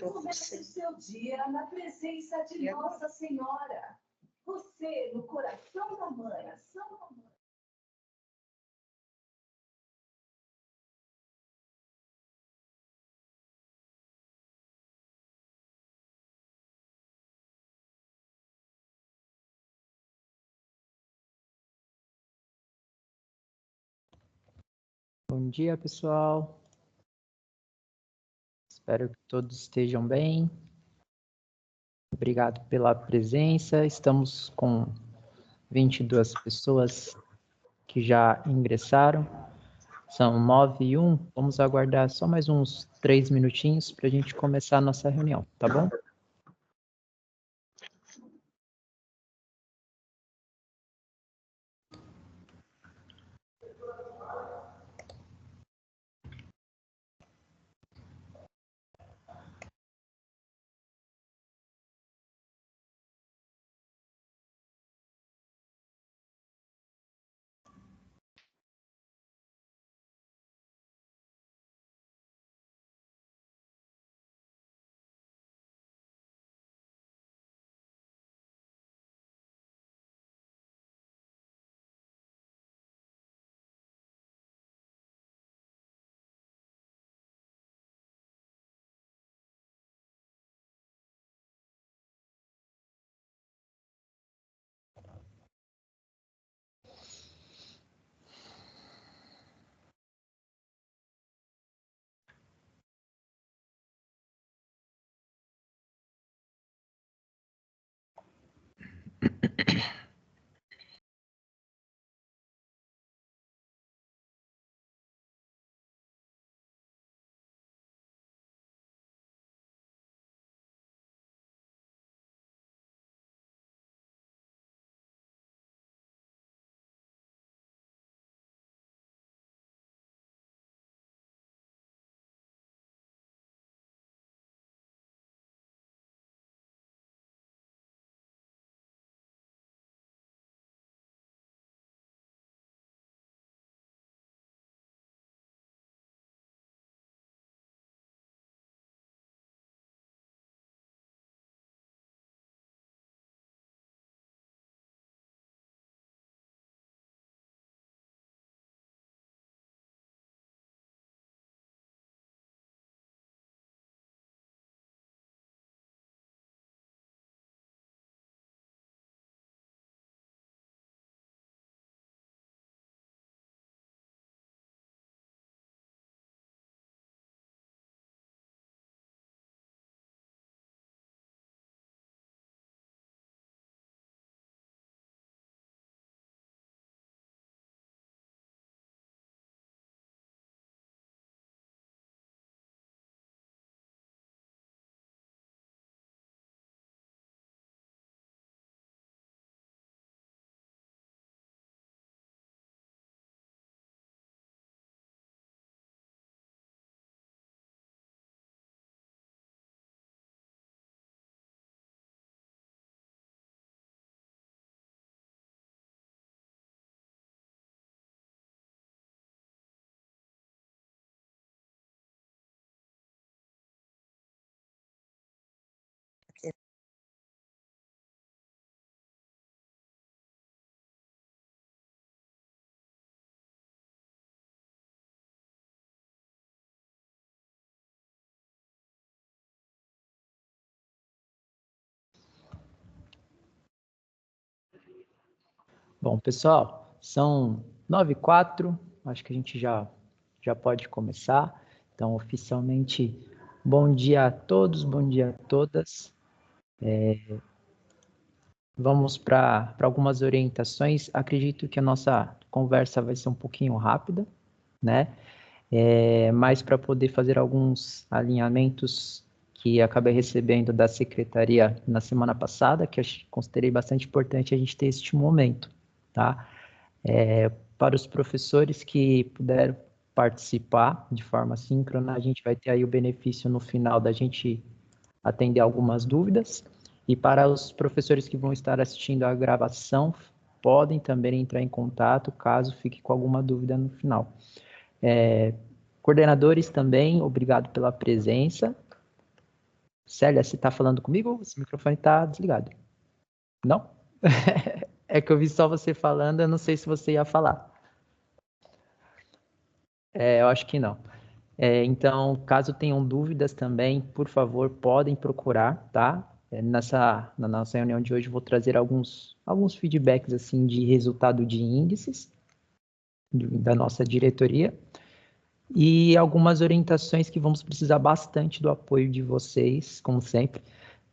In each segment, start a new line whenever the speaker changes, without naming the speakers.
Comece o seu dia na presença de Nossa Senhora. Você, no coração da mãe.
Bom dia, pessoal. Espero que todos estejam bem. Obrigado pela presença. Estamos com 22 pessoas que já ingressaram. São 9h01. Vamos aguardar só mais uns 3 minutinhos para a gente começar a nossa reunião, tá bom? Bom, pessoal, são 9h04, acho que a gente já pode começar. Então, oficialmente, bom dia a todos, bom dia a todas. Vamos para algumas orientações. Acredito que a nossa conversa vai ser um pouquinho rápida, né? Mas para poder fazer alguns alinhamentos que acabei recebendo da secretaria na semana passada, que eu considerei bastante importante a gente ter este momento, tá? Para os professores que puderam participar de forma síncrona, a gente vai ter aí o benefício no final da gente atender algumas dúvidas. E para os professores que vão estar assistindo a gravação, podem também entrar em contato caso fique com alguma dúvida no final. Coordenadores também, obrigado pela presença. Célia, você está falando comigo? Esse microfone está desligado. Não? É que eu vi só você falando, eu não sei se você ia falar. Eu acho que não. Então, caso tenham dúvidas também, por favor, podem procurar, tá? Na nossa reunião de hoje, eu vou trazer alguns feedbacks assim, de resultado de índices da nossa diretoria e algumas orientações que vamos precisar bastante do apoio de vocês, como sempre,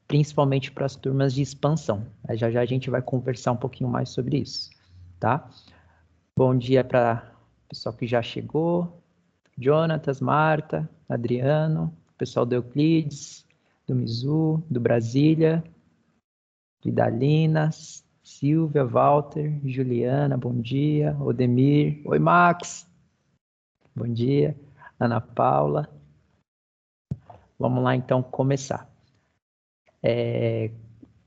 principalmente para as turmas de expansão. Já já a gente vai conversar um pouquinho mais sobre isso, tá? Bom dia para o pessoal que já chegou, Jonatas, Marta, Adriano, pessoal do Euclides, do Mizu, do Brasília, de Dalinas, Silvia, Walter, Juliana, bom dia, Odemir, oi Max, bom dia, Ana Paula. Vamos lá então começar.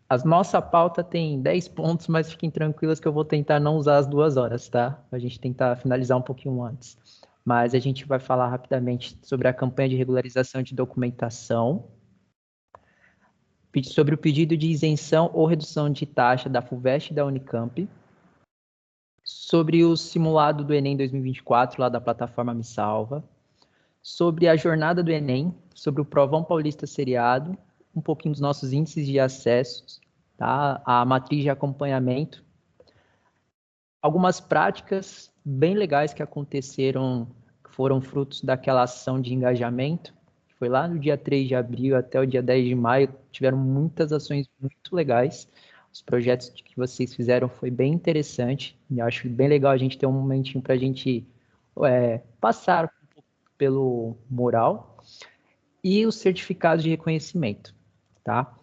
A nossa pauta tem 10 pontos, mas fiquem tranquilas que eu vou tentar não usar as 2 horas, tá? A gente tentar finalizar um pouquinho antes. Mas a gente vai falar rapidamente sobre a campanha de regularização de documentação, sobre o pedido de isenção ou redução de taxa da FUVEST e da Unicamp, sobre o simulado do Enem 2024, lá da plataforma Me Salva, sobre a jornada do Enem, sobre o Provão Paulista seriado, um pouquinho dos nossos índices de acessos, tá? A matriz de acompanhamento, algumas práticas bem legais que aconteceram, que foram frutos daquela ação de engajamento, que foi lá no dia 3 de abril até o dia 10 de maio, tiveram muitas ações muito legais. Os projetos que vocês fizeram foi bem interessante, e acho bem legal a gente ter um momentinho para a gente passar pelo mural e os certificados de reconhecimento, tá?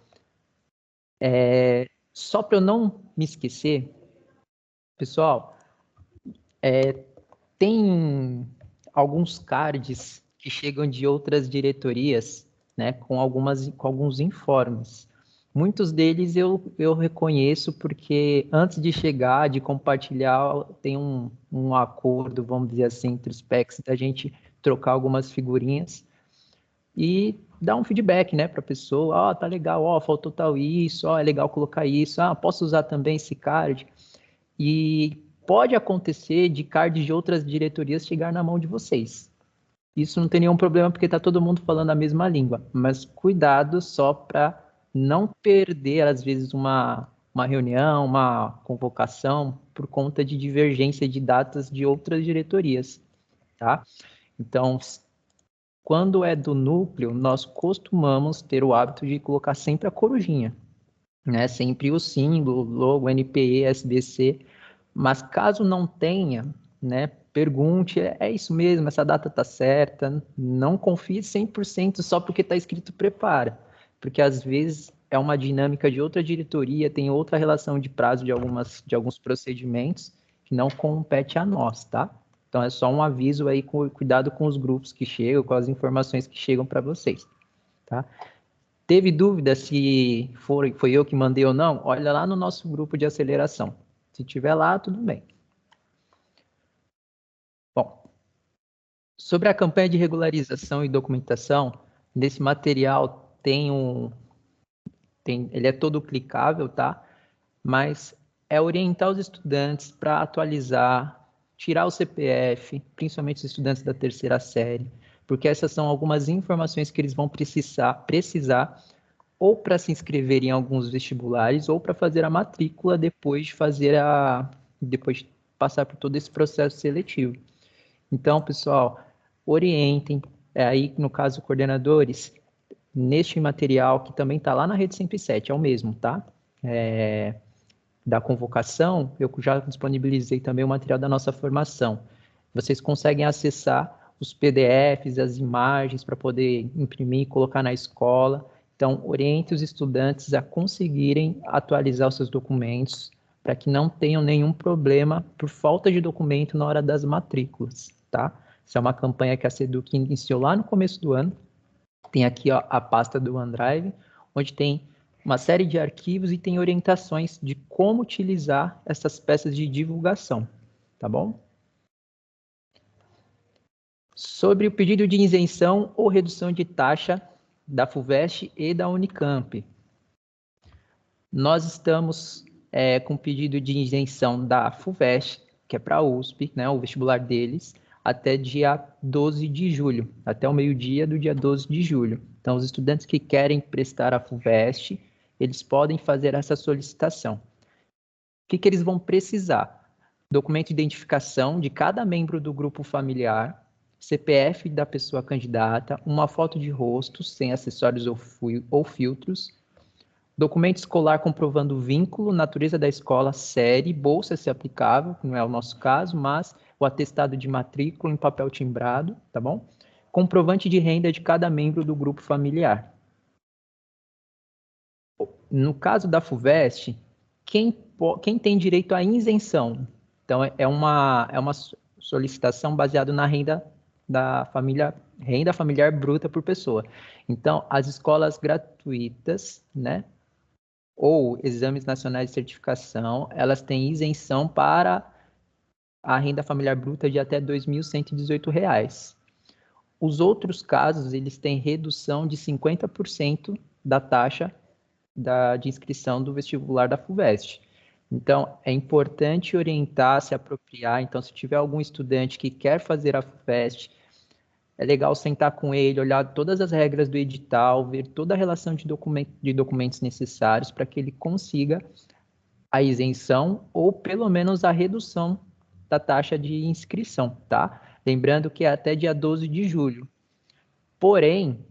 Só para eu não me esquecer, pessoal, tem alguns cards que chegam de outras diretorias, né, com alguns informes. Muitos deles eu reconheço porque antes de chegar, de compartilhar, tem um acordo, vamos dizer assim, entre os PECs, da gente trocar algumas figurinhas e dar um feedback, né, para a pessoa. Tá legal, faltou tal isso, é legal colocar isso, posso usar também esse card. E pode acontecer de cards de outras diretorias chegar na mão de vocês. Isso não tem nenhum problema porque está todo mundo falando a mesma língua, mas cuidado só para não perder, às vezes, uma reunião, uma convocação por conta de divergência de datas de outras diretorias, tá? Então, quando é do núcleo, nós costumamos ter o hábito de colocar sempre a corujinha, né? Sempre o símbolo, logo, NPE, SBC, mas caso não tenha, né, pergunte, isso mesmo, essa data está certa, não confie 100% só porque está escrito prepara, porque às vezes é uma dinâmica de outra diretoria, tem outra relação de prazo de alguns procedimentos que não compete a nós, tá? Então é só um aviso aí, cuidado com os grupos que chegam, com as informações que chegam para vocês, tá? Teve dúvida se foi eu que mandei ou não? Olha lá no nosso grupo de aceleração. Se tiver lá, tudo bem. Bom, sobre a campanha de regularização e documentação, nesse material ele é todo clicável, tá? Mas é orientar os estudantes para atualizar, tirar o CPF, principalmente os estudantes da terceira série, porque essas são algumas informações que eles vão precisar ou para se inscrever em alguns vestibulares ou para fazer a matrícula depois de fazer depois de passar por todo esse processo seletivo. Então, pessoal, orientem, aí no caso, coordenadores, neste material que também está lá na Rede 107, é o mesmo, tá? Da convocação, eu já disponibilizei também o material da nossa formação. Vocês conseguem acessar os PDFs, as imagens para poder imprimir e colocar na escola. Então, oriente os estudantes a conseguirem atualizar os seus documentos para que não tenham nenhum problema por falta de documento na hora das matrículas, tá? Essa é uma campanha que a SEDUC iniciou lá no começo do ano. Tem aqui ó, a pasta do OneDrive, onde tem uma série de arquivos e tem orientações de como utilizar essas peças de divulgação, tá bom? Sobre o pedido de isenção ou redução de taxa da FUVEST e da Unicamp. Nós estamos com pedido de isenção da FUVEST, que é para a USP, né, o vestibular deles, até dia 12 de julho, até o meio-dia do dia 12 de julho. Então, os estudantes que querem prestar a FUVEST, eles podem fazer essa solicitação. O que eles vão precisar? Documento de identificação de cada membro do grupo familiar, CPF da pessoa candidata, uma foto de rosto, sem acessórios ou filtros, documento escolar comprovando o vínculo, natureza da escola, série, bolsa se aplicável, que não é o nosso caso, mas o atestado de matrícula em papel timbrado, tá bom? Comprovante de renda de cada membro do grupo familiar. No caso da FUVEST, quem tem direito à isenção? Então, é uma solicitação baseada na renda da família, renda familiar bruta por pessoa. Então, as escolas gratuitas, né, ou exames nacionais de certificação, elas têm isenção para a renda familiar bruta de até R$ 2.118. Os outros casos, eles têm redução de 50% da taxa de inscrição do vestibular da FUVEST. Então, é importante orientar, se apropriar. Então, se tiver algum estudante que quer fazer a FUVEST, é legal sentar com ele, olhar todas as regras do edital, ver toda a relação de documentos necessários para que ele consiga a isenção ou pelo menos a redução da taxa de inscrição, tá? Lembrando que é até dia 12 de julho. Porém,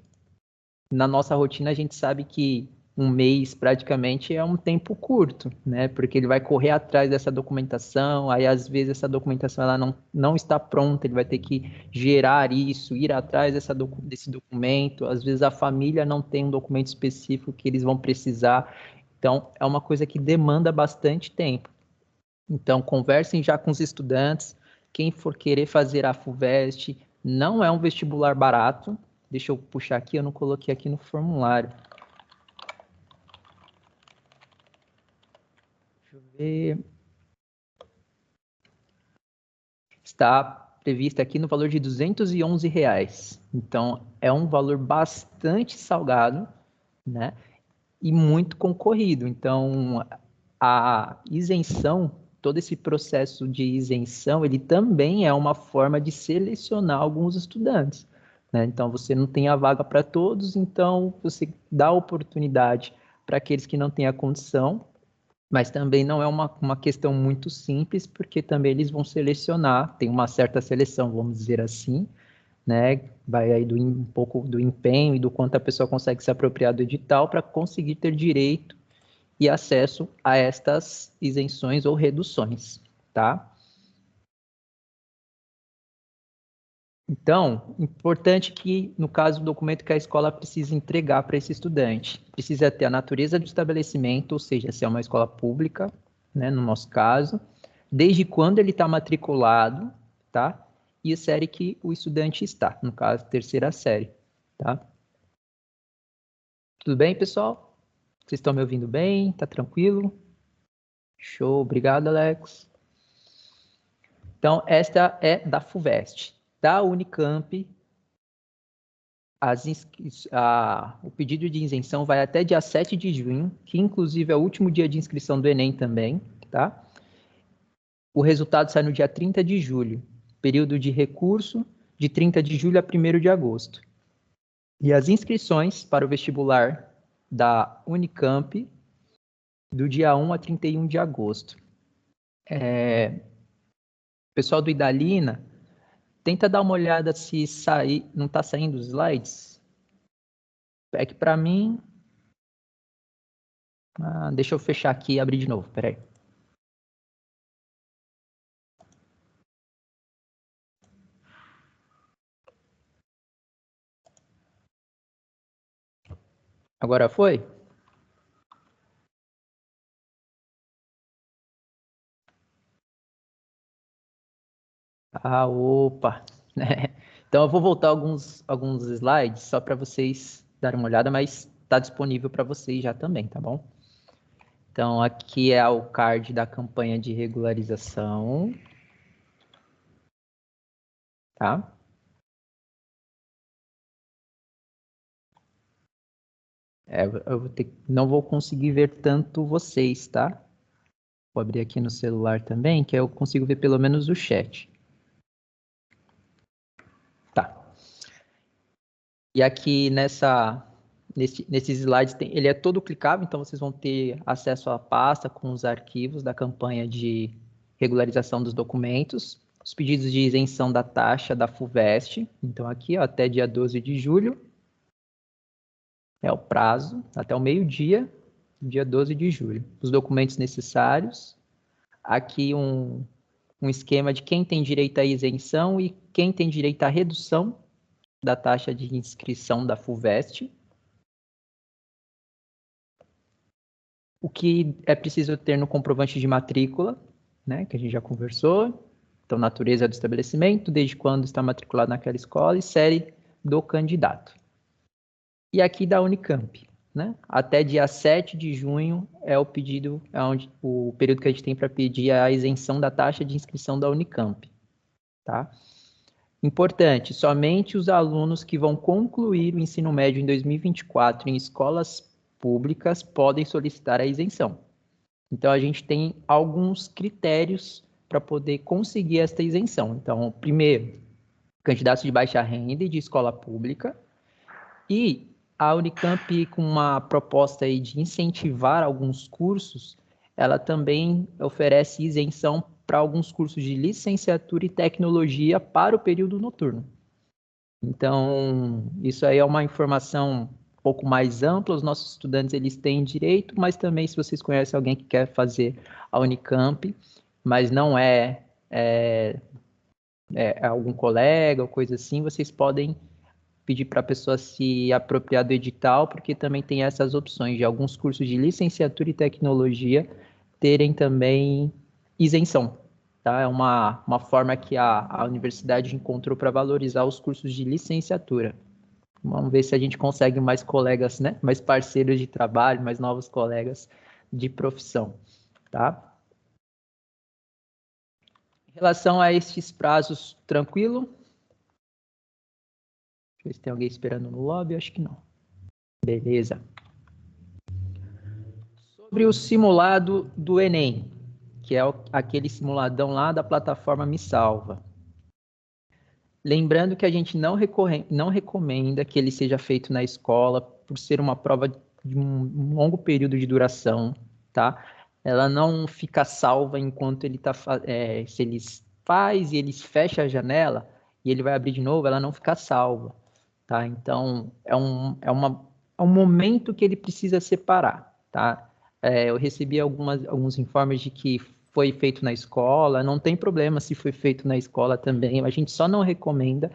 na nossa rotina a gente sabe que um mês praticamente é um tempo curto, né? Porque ele vai correr atrás dessa documentação, aí às vezes essa documentação ela não está pronta, ele vai ter que gerar isso, ir atrás desse documento, às vezes a família não tem um documento específico que eles vão precisar, então é uma coisa que demanda bastante tempo. Então conversem já com os estudantes, quem for querer fazer a FUVEST, não é um vestibular barato, deixa eu puxar aqui, eu não coloquei aqui no formulário. Deixa eu ver. Está prevista aqui no valor de R$ 211. Então, é um valor bastante salgado, né? E muito concorrido. Então, a isenção, todo esse processo de isenção, ele também é uma forma de selecionar alguns estudantes, né? Então, você não tem a vaga para todos, então você dá oportunidade para aqueles que não têm a condição, mas também não é uma questão muito simples, porque também eles vão selecionar, tem uma certa seleção, vamos dizer assim, né? Vai aí um pouco do empenho e do quanto a pessoa consegue se apropriar do edital para conseguir ter direito e acesso a estas isenções ou reduções, tá? Então, importante que, no caso do documento que a escola precisa entregar para esse estudante, precisa ter a natureza do estabelecimento, ou seja, se é uma escola pública, né, no nosso caso, desde quando ele está matriculado, tá? E a série que o estudante está, no caso, terceira série, tá? Tudo bem, pessoal? Vocês estão me ouvindo bem? Tá tranquilo? Show, obrigado, Alex. Então, esta é da FUVEST. Da Unicamp, o pedido de isenção vai até dia 7 de junho, que inclusive é o último dia de inscrição do Enem também, tá? O resultado sai no dia 30 de julho, período de recurso de 30 de julho a 1º de agosto. E as inscrições para o vestibular da Unicamp, do dia 1 a 31 de agosto. Pessoal do Idalina, tenta dar uma olhada se sair, não está saindo os slides. É que para mim... deixa eu fechar aqui e abrir de novo, peraí. Agora foi? Opa! Então eu vou voltar alguns slides só para vocês darem uma olhada, mas está disponível para vocês já também, tá bom? Então aqui é o card da campanha de regularização, tá? Não vou conseguir ver tanto vocês, tá? Vou abrir aqui no celular também, que aí eu consigo ver pelo menos o chat. Tá. E aqui nesses slides, ele é todo clicável, então vocês vão ter acesso à pasta com os arquivos da campanha de regularização dos documentos, os pedidos de isenção da taxa da FUVEST. Então aqui, ó, até dia 12 de julho, é o prazo, até o meio-dia, dia 12 de julho. Os documentos necessários, aqui um esquema de quem tem direito à isenção e quem tem direito à redução da taxa de inscrição da FUVEST. O que é preciso ter no comprovante de matrícula, né, que a gente já conversou. Então, natureza do estabelecimento, desde quando está matriculado naquela escola e série do candidato. E aqui da Unicamp, né? Até dia 7 de junho é o período que a gente tem para pedir a isenção da taxa de inscrição da Unicamp, tá? Importante, somente os alunos que vão concluir o ensino médio em 2024 em escolas públicas podem solicitar a isenção. Então, a gente tem alguns critérios para poder conseguir esta isenção. Então, primeiro, candidatos de baixa renda e de escola pública. E a Unicamp, com uma proposta aí de incentivar alguns cursos, ela também oferece isenção para alguns cursos de licenciatura e tecnologia para o período noturno. Então, isso aí é uma informação um pouco mais ampla, os nossos estudantes eles têm direito, mas também se vocês conhecem alguém que quer fazer a Unicamp, mas não é algum colega ou coisa assim, vocês podem pedir para a pessoa se apropriar do edital, porque também tem essas opções de alguns cursos de licenciatura e tecnologia terem também isenção. Tá? É uma forma que a universidade encontrou para valorizar os cursos de licenciatura. Vamos ver se a gente consegue mais colegas, né? Mais parceiros de trabalho, mais novos colegas de profissão. Tá? Em relação a estes prazos, tranquilo? Deixa eu ver se tem alguém esperando no lobby, acho que não. Beleza. Sobre o simulado do Enem, que é aquele simuladão lá da plataforma Me Salva. Lembrando que a gente não recomenda que ele seja feito na escola, por ser uma prova de um longo período de duração, tá? Ela não fica salva enquanto ele está... se ele faz e ele fecha a janela e ele vai abrir de novo, ela não fica salva, tá? Então, é um momento que ele precisa separar, tá? Eu recebi alguns informes de que foi feito na escola, não tem problema se foi feito na escola também, a gente só não recomenda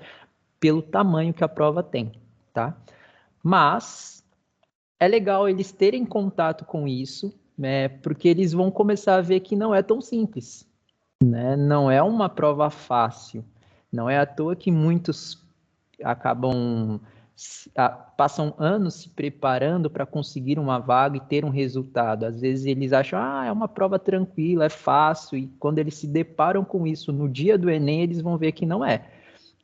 pelo tamanho que a prova tem, tá? Mas é legal eles terem contato com isso, né, porque eles vão começar a ver que não é tão simples, né? Não é uma prova fácil, não é à toa que muitos passam anos se preparando para conseguir uma vaga e ter um resultado. Às vezes eles acham, é uma prova tranquila, é fácil, e quando eles se deparam com isso no dia do Enem, eles vão ver que não é.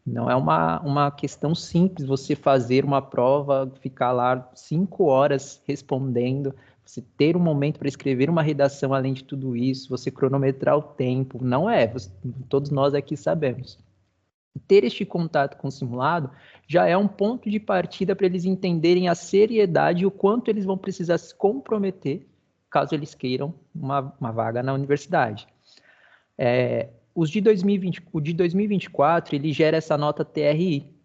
Não é uma questão simples você fazer uma prova, ficar lá 5 horas respondendo, você ter um momento para escrever uma redação além de tudo isso, você cronometrar o tempo. Não é, todos nós aqui sabemos. Ter este contato com o simulado já é um ponto de partida para eles entenderem a seriedade e o quanto eles vão precisar se comprometer caso eles queiram uma vaga na universidade. O de 2024, ele gera essa nota TRI,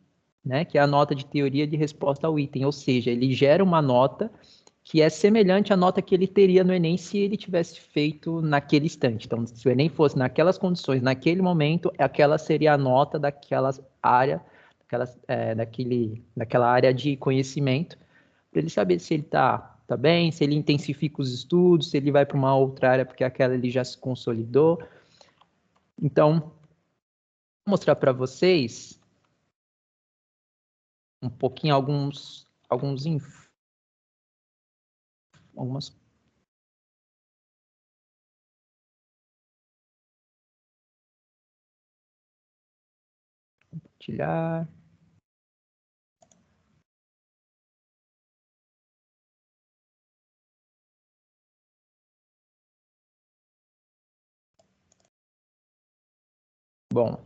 né, que é a nota de teoria de resposta ao item, ou seja, ele gera uma nota que é semelhante à nota que ele teria no Enem se ele tivesse feito naquele instante. Então, se o Enem fosse naquelas condições, naquele momento, aquela seria a nota daquela área, daquela área de conhecimento, para ele saber se ele está bem, se ele intensifica os estudos, se ele vai para uma outra área porque aquela ele já se consolidou. Então, vou mostrar para vocês um pouquinho algumas compartilhar. Bom,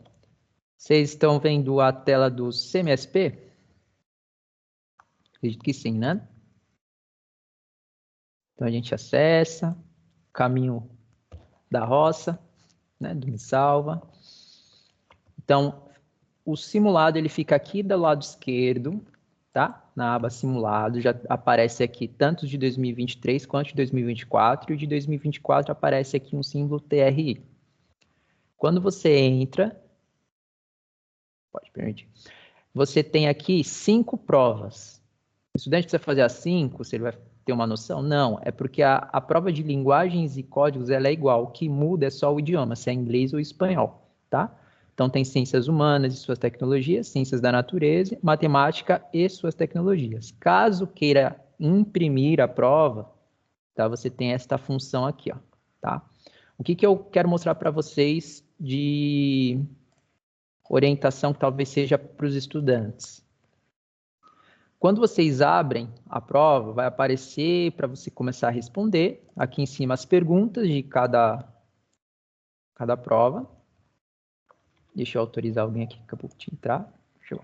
vocês estão vendo a tela do CMSP? Acredito que sim, né? Então a gente acessa, caminho da roça, né, do Me Salva. Então, o simulado ele fica aqui do lado esquerdo, tá? Na aba simulado, já aparece aqui tanto de 2023 quanto de 2024, e o de 2024 aparece aqui um símbolo TRI. Quando você entra, pode permitir, você tem aqui 5 provas. O estudante precisa fazer as 5, se ele vai ter uma noção? Não, é porque a prova de linguagens e códigos ela é igual, o que muda é só o idioma, se é inglês ou espanhol, tá? Então tem ciências humanas e suas tecnologias, ciências da natureza, matemática e suas tecnologias. Caso queira imprimir a prova, tá? Você tem esta função aqui, ó, tá? O que eu quero mostrar para vocês de orientação que talvez seja para os estudantes? Quando vocês abrem a prova, vai aparecer para você começar a responder aqui em cima as perguntas de cada prova. Deixa eu autorizar alguém aqui que acabou de entrar. Show.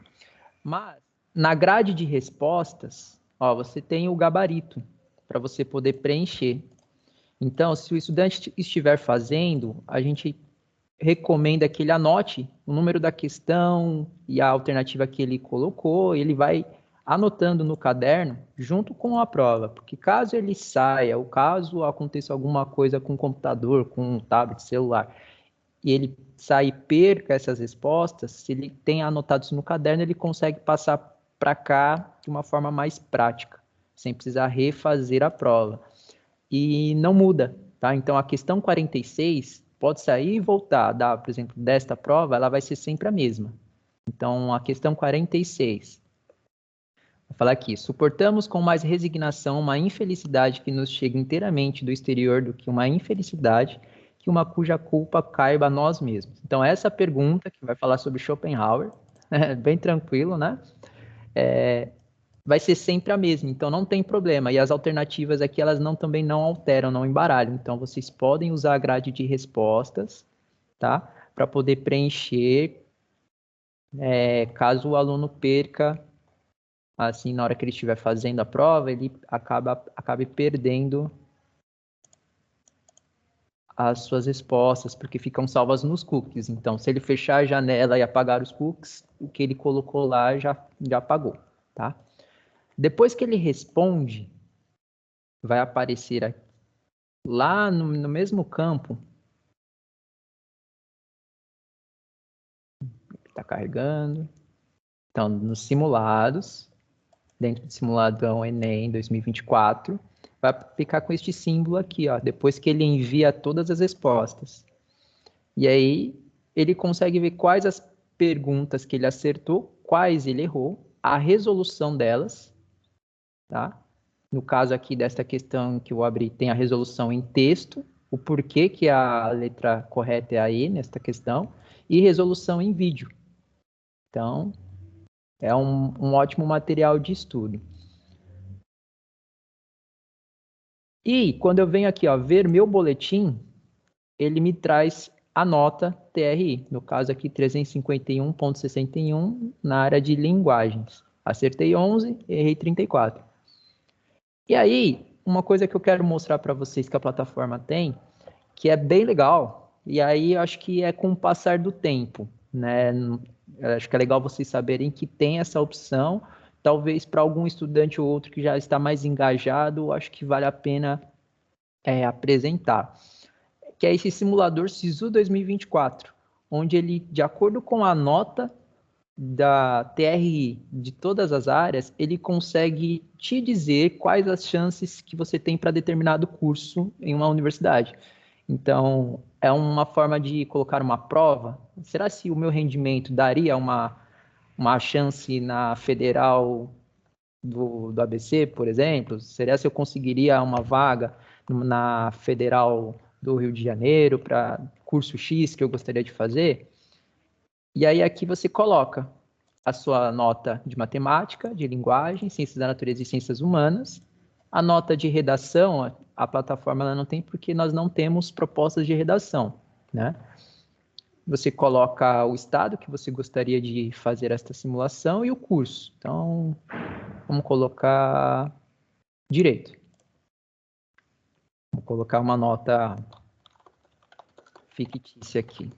Mas, na grade de respostas, ó, você tem o gabarito para você poder preencher. Então, se o estudante estiver fazendo, a gente recomenda que ele anote o número da questão e a alternativa que ele colocou, ele vai anotando no caderno junto com a prova, porque caso ele saia, ou caso aconteça alguma coisa com o computador, com o tablet, celular, e ele sair e perca essas respostas, se ele tem anotado isso no caderno, ele consegue passar para cá de uma forma mais prática, sem precisar refazer a prova. E não muda, tá? Então, a questão 46 pode sair e voltar, por exemplo, desta prova, ela vai ser sempre a mesma. Então, a questão 46. Vou falar aqui. Suportamos com mais resignação uma infelicidade que nos chega inteiramente do exterior do que uma infelicidade que uma cuja culpa caiba a nós mesmos. Então, essa pergunta, que vai falar sobre Schopenhauer, bem tranquilo, né? Vai ser sempre a mesma, então não tem problema. E as alternativas aqui, elas também não alteram, não embaralham. Então, vocês podem usar a grade de respostas, tá? Para poder preencher, caso o aluno perca, assim, na hora que ele estiver fazendo a prova, ele acabe perdendo as suas respostas, porque ficam salvas nos cookies. Então, se ele fechar a janela e apagar os cookies, o que ele colocou lá já apagou, tá? Depois que ele responde, vai aparecer aqui, lá no mesmo campo, está carregando. Então, nos simulados, dentro do simuladão Enem 2024, vai ficar com este símbolo aqui, ó, depois que ele envia todas as respostas. E aí, ele consegue ver quais as perguntas que ele acertou, quais ele errou, a resolução delas, tá? No caso aqui desta questão que eu abri, tem a resolução em texto, o porquê que a letra correta é a E nesta questão, e resolução em vídeo. Então, é um ótimo material de estudo. E quando eu venho aqui, ó, ver meu boletim, ele me traz a nota TRI, no caso aqui 351.61 na área de linguagens. Acertei 11, errei 34. E aí, uma coisa que eu quero mostrar para vocês que a plataforma tem, que é bem legal, E aí, eu acho que é com o passar do tempo, né? Eu acho que é legal vocês saberem que tem essa opção. Talvez para algum estudante ou outro que já está mais engajado, eu acho que vale a pena apresentar. Que é esse simulador SISU 2024, onde ele, de acordo com a nota da TRI de todas as áreas, ele consegue te dizer quais as chances que você tem para determinado curso em uma universidade. Então, é uma forma de colocar uma prova. Será se o meu rendimento daria uma chance na federal do ABC, por exemplo? Será se eu conseguiria uma vaga na federal do Rio de Janeiro para curso X que eu gostaria de fazer? E aí aqui você coloca a sua nota de matemática, de linguagem, ciências da natureza e ciências humanas. A nota de redação, a plataforma ela não tem porque nós não temos propostas de redação, né? Você coloca o estado que você gostaria de fazer esta simulação e o curso. Então, vamos colocar direito. Vou colocar uma nota fictícia aqui.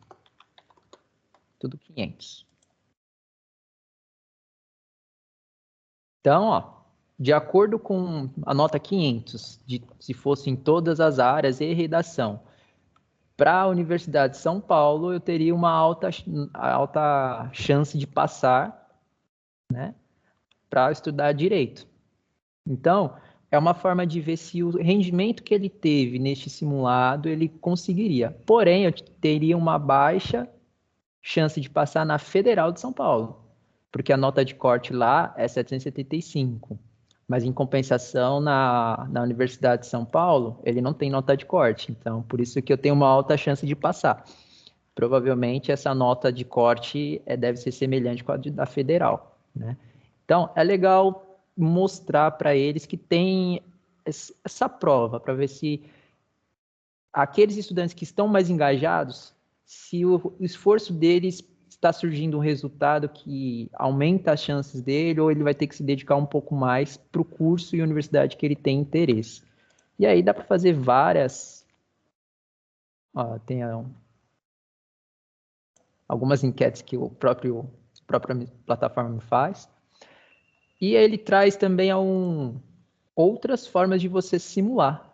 Tudo 500. Então, ó, de acordo com a nota 500, se fosse em todas as áreas e redação, para a Universidade de São Paulo, eu teria uma alta chance de passar, né, para estudar direito. Então, é uma forma de ver se o rendimento que ele teve neste simulado, ele conseguiria. Porém, eu teria uma baixa chance de passar na Federal de São Paulo, porque a nota de corte lá é 775. Mas, em compensação, na Universidade de São Paulo, ele não tem nota de corte. Então, por isso que eu tenho uma alta chance de passar. Provavelmente, essa nota de corte deve ser semelhante com a da Federal, né? Então, é legal mostrar para eles que tem essa prova, para ver se aqueles estudantes que estão mais engajados, se o esforço deles está surgindo um resultado que aumenta as chances dele, ou ele vai ter que se dedicar um pouco mais para o curso e universidade que ele tem interesse. E aí dá para fazer várias... tem algumas enquetes que a própria plataforma me faz. E ele traz também outras formas de você simular,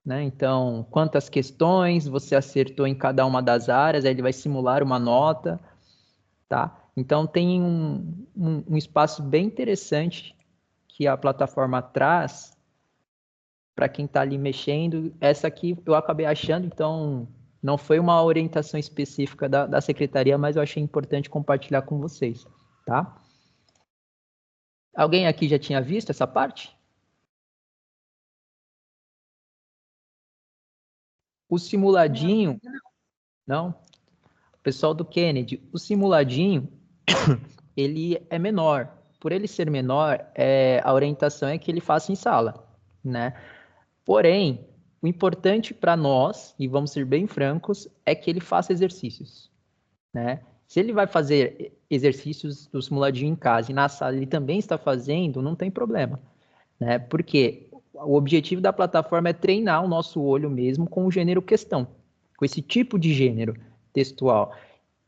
né? Então, quantas questões você acertou em cada uma das áreas, aí ele vai simular uma nota, tá? Então, tem um espaço bem interessante que a plataforma traz para quem está ali mexendo. Essa aqui eu acabei achando, então não foi uma orientação específica da secretaria, mas eu achei importante compartilhar com vocês, tá? Alguém aqui já tinha visto essa parte? O simuladinho... Não? Pessoal do Kennedy, o simuladinho, ele é menor. Por ele ser menor, a orientação é que ele faça em sala, né? Porém, o importante para nós, e vamos ser bem francos, é que ele faça exercícios, né? Se ele vai fazer exercícios do simuladinho em casa e na sala ele também está fazendo, não tem problema, né? Porque o objetivo da plataforma é treinar o nosso olho mesmo com o gênero questão, com esse tipo de gênero textual,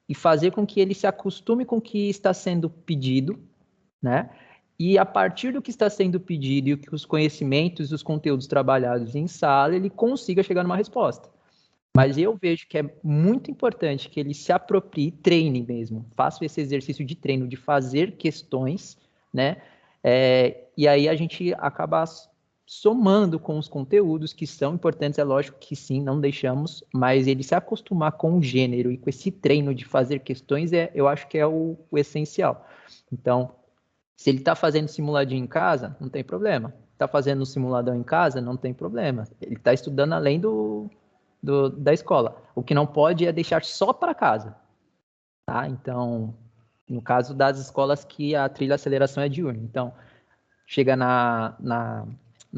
e fazer com que ele se acostume com o que está sendo pedido, né? E a partir do que está sendo pedido e os conhecimentos e os conteúdos trabalhados em sala, ele consiga chegar numa resposta. Mas eu vejo que é muito importante que ele se aproprie, treine mesmo, faça esse exercício de treino, de fazer questões, né? E aí a gente acaba somando com os conteúdos que são importantes, é lógico que sim, não deixamos, mas ele se acostumar com o gênero e com esse treino de fazer questões, eu acho que é o essencial. Então, se ele está fazendo simuladinho em casa, não tem problema. Está fazendo um simuladão em casa, não tem problema. Ele está estudando além da escola. O que não pode é deixar só para casa, tá? Então, no caso das escolas que a trilha de aceleração é diurna. Então, chega na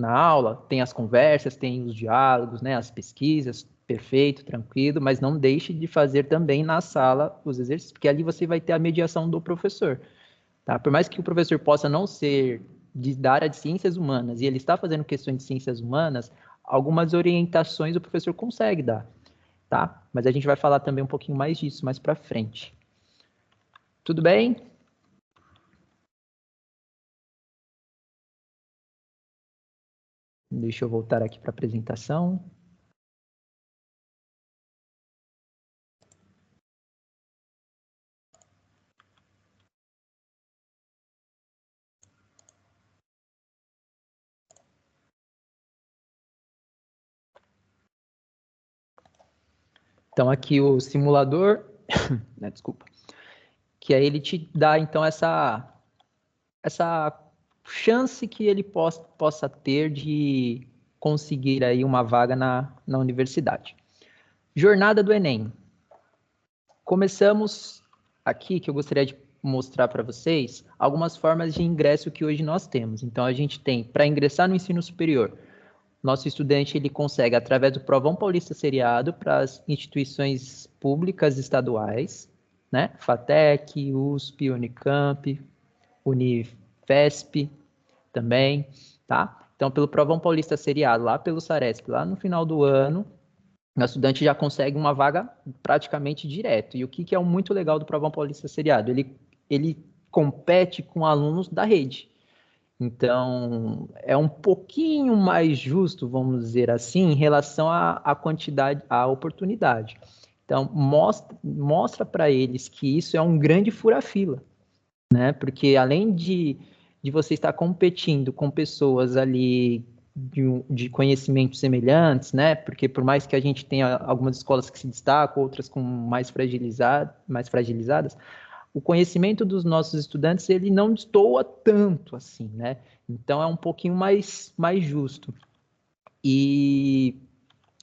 aula, tem as conversas, tem os diálogos, né, as pesquisas, perfeito, tranquilo, mas não deixe de fazer também na sala os exercícios, porque ali você vai ter a mediação do professor, tá? Por mais que o professor possa não ser da área de ciências humanas e ele está fazendo questões de ciências humanas, algumas orientações o professor consegue dar. tá? Mas a gente vai falar também um pouquinho mais disso mais para frente. Tudo bem? Deixa eu voltar aqui para a apresentação. Então, aqui o simulador, né, desculpa, que aí ele te dá, então, essa chance que ele possa ter de conseguir aí uma vaga na universidade. Jornada do Enem. Começamos aqui, que eu gostaria de mostrar para vocês, algumas formas de ingresso que hoje nós temos. Então, a gente tem, para ingressar no ensino superior, nosso estudante ele consegue, através do Provão Paulista Seriado, para as instituições públicas estaduais, né? FATEC, USP, Unicamp, Unifesp também, tá? Então, pelo Provão Paulista Seriado, lá pelo Saresp, lá no final do ano, o estudante já consegue uma vaga praticamente direto. E o que é muito legal do Provão Paulista Seriado? Ele compete com alunos da rede. Então, é um pouquinho mais justo, vamos dizer assim, em relação à quantidade, à oportunidade. Então, mostra para eles que isso é um grande fura-fila, né? Porque além de você estar competindo com pessoas ali de conhecimentos semelhantes, né? Porque por mais que a gente tenha algumas escolas que se destacam, outras com mais fragilizadas, o conhecimento dos nossos estudantes, ele não destoa tanto assim, né? Então, é um pouquinho mais justo. E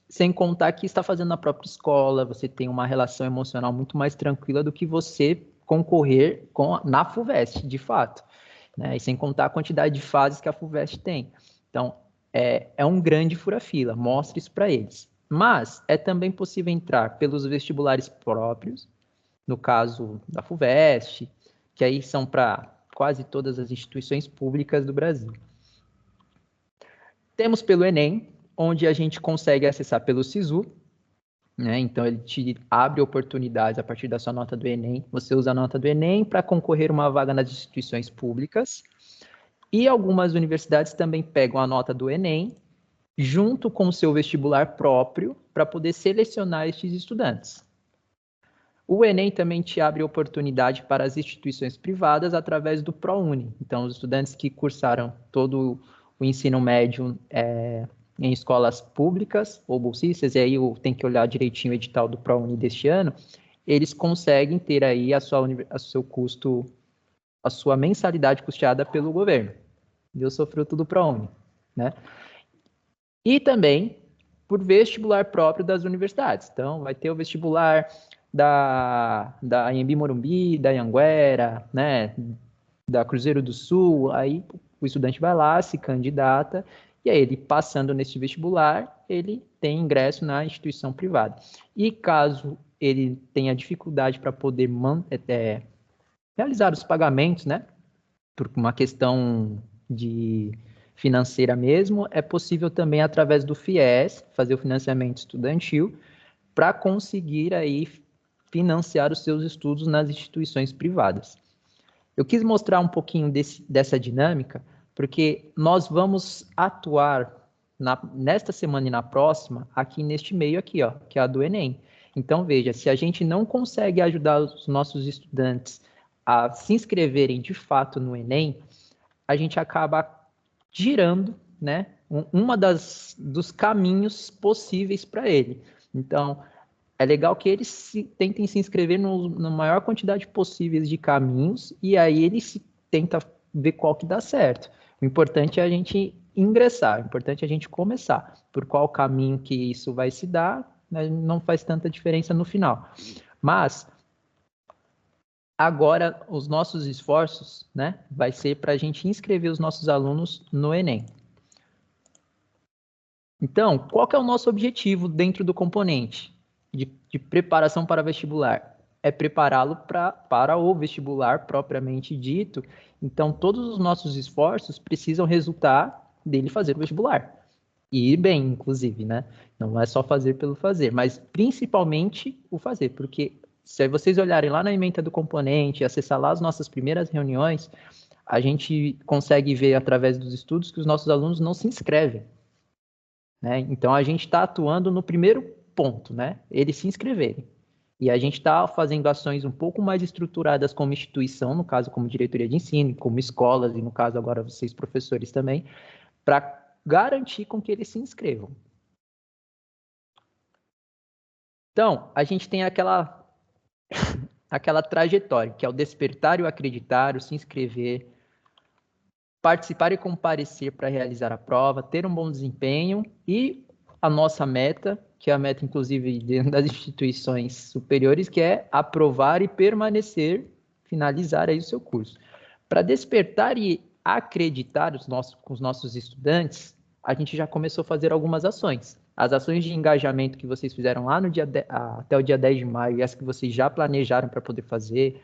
sem contar que está fazendo na própria escola, você tem uma relação emocional muito mais tranquila do que você concorrer na FUVEST, de fato. Né? E sem contar a quantidade de fases que a FUVEST tem. Então, é um grande fura-fila, mostre isso para eles. Mas é também possível entrar pelos vestibulares próprios, no caso da FUVEST, que aí são para quase todas as instituições públicas do Brasil. Temos pelo Enem, onde a gente consegue acessar pelo SISU, né? Então ele te abre oportunidades a partir da sua nota do Enem. Você usa a nota do Enem para concorrer uma vaga nas instituições públicas. E algumas universidades também pegam a nota do Enem junto com o seu vestibular próprio para poder selecionar estes estudantes. O Enem também te abre oportunidade para as instituições privadas através do ProUni. Então, os estudantes que cursaram todo o ensino médio em escolas públicas ou bolsistas, e aí tem que olhar direitinho o edital do ProUni deste ano, eles conseguem ter aí a seu custo, a sua mensalidade custeada pelo governo. Eu sou fruto do ProUni, né? E também por vestibular próprio das universidades. Então, vai ter o vestibular da Anhembi Morumbi, da Anhanguera, né, da Cruzeiro do Sul, aí o estudante vai lá, se candidata, e aí ele passando nesse vestibular, ele tem ingresso na instituição privada. E caso ele tenha dificuldade para poder realizar os pagamentos, né, por uma questão de financeira mesmo, é possível também através do FIES fazer o financiamento estudantil para conseguir aí financiar os seus estudos nas instituições privadas. Eu quis mostrar um pouquinho dessa dinâmica, porque nós vamos atuar nesta semana e na próxima, aqui neste meio aqui, ó, que é a do Enem. Então, veja, se a gente não consegue ajudar os nossos estudantes a se inscreverem de fato no Enem, a gente acaba girando, né, dos caminhos possíveis para ele. Então, é legal que eles tentem se inscrever na maior quantidade possível de caminhos e aí eles tenta ver qual que dá certo. O importante é a gente ingressar, o importante é a gente começar. Por qual caminho que isso vai se dar, né, não faz tanta diferença no final. Mas agora os nossos esforços, né, vai ser para a gente inscrever os nossos alunos no Enem. Então, qual que é o nosso objetivo dentro do componente de preparação para vestibular? É prepará-lo para o vestibular propriamente dito. Então, todos os nossos esforços precisam resultar dele fazer o vestibular. E ir bem, inclusive, né? Não é só fazer pelo fazer, mas principalmente o fazer, porque se vocês olharem lá na ementa do componente, acessar lá as nossas primeiras reuniões, a gente consegue ver através dos estudos que os nossos alunos não se inscrevem, né? Então a gente está atuando no primeiro ponto, né? Eles se inscreverem. E a gente está fazendo ações um pouco mais estruturadas como instituição, no caso como diretoria de ensino, como escolas, e no caso agora vocês professores também, para garantir com que eles se inscrevam. Então, a gente tem aquela trajetória, que é o despertar e o acreditar, o se inscrever, participar e comparecer para realizar a prova, ter um bom desempenho e a nossa meta, que é a meta, inclusive, dentro das instituições superiores, que é aprovar e permanecer, finalizar aí o seu curso. Para despertar e acreditar com os nossos estudantes, a gente já começou a fazer algumas ações. As ações de engajamento que vocês fizeram lá no até o dia 10 de maio e as que vocês já planejaram para poder fazer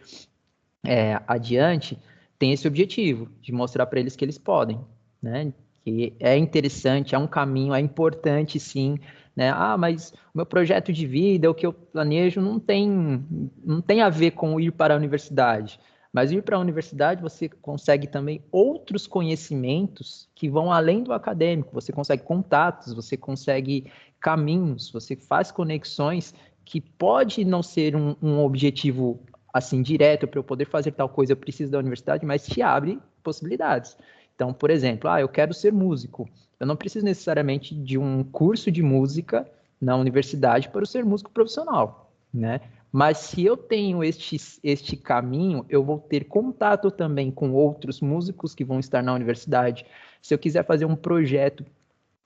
adiante, tem esse objetivo de mostrar para eles que eles podem, né? Que é interessante, é um caminho, é importante sim, né? Ah, mas o meu projeto de vida, o que eu planejo, não tem a ver com ir para a universidade. Mas ir para a universidade, você consegue também outros conhecimentos que vão além do acadêmico. Você consegue contatos, você consegue caminhos, você faz conexões que pode não ser um objetivo assim direto para eu poder fazer tal coisa, eu preciso da universidade, mas te abre possibilidades. Então, por exemplo, eu quero ser músico. Eu não preciso necessariamente de um curso de música na universidade para eu ser músico profissional, né? Mas se eu tenho este caminho, eu vou ter contato também com outros músicos que vão estar na universidade. Se eu quiser fazer um projeto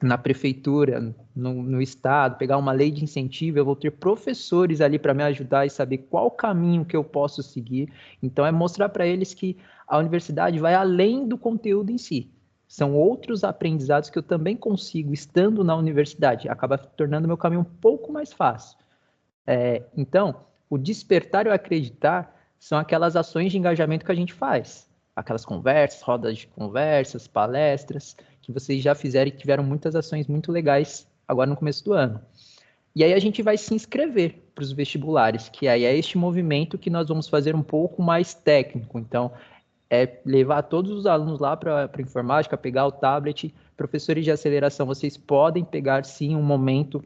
na prefeitura, no estado, pegar uma lei de incentivo, eu vou ter professores ali para me ajudar e saber qual caminho que eu posso seguir. Então, é mostrar para eles que a universidade vai além do conteúdo em si. São outros aprendizados que eu também consigo estando na universidade. Acaba tornando meu caminho um pouco mais fácil. Então, o despertar e o acreditar são aquelas ações de engajamento que a gente faz. Aquelas conversas, rodas de conversas, palestras, que vocês já fizeram e tiveram muitas ações muito legais agora no começo do ano. E aí a gente vai se inscrever para os vestibulares, que aí é este movimento que nós vamos fazer um pouco mais técnico. Então, é levar todos os alunos lá para a informática, pegar o tablet. Professores de aceleração, vocês podem pegar sim um momento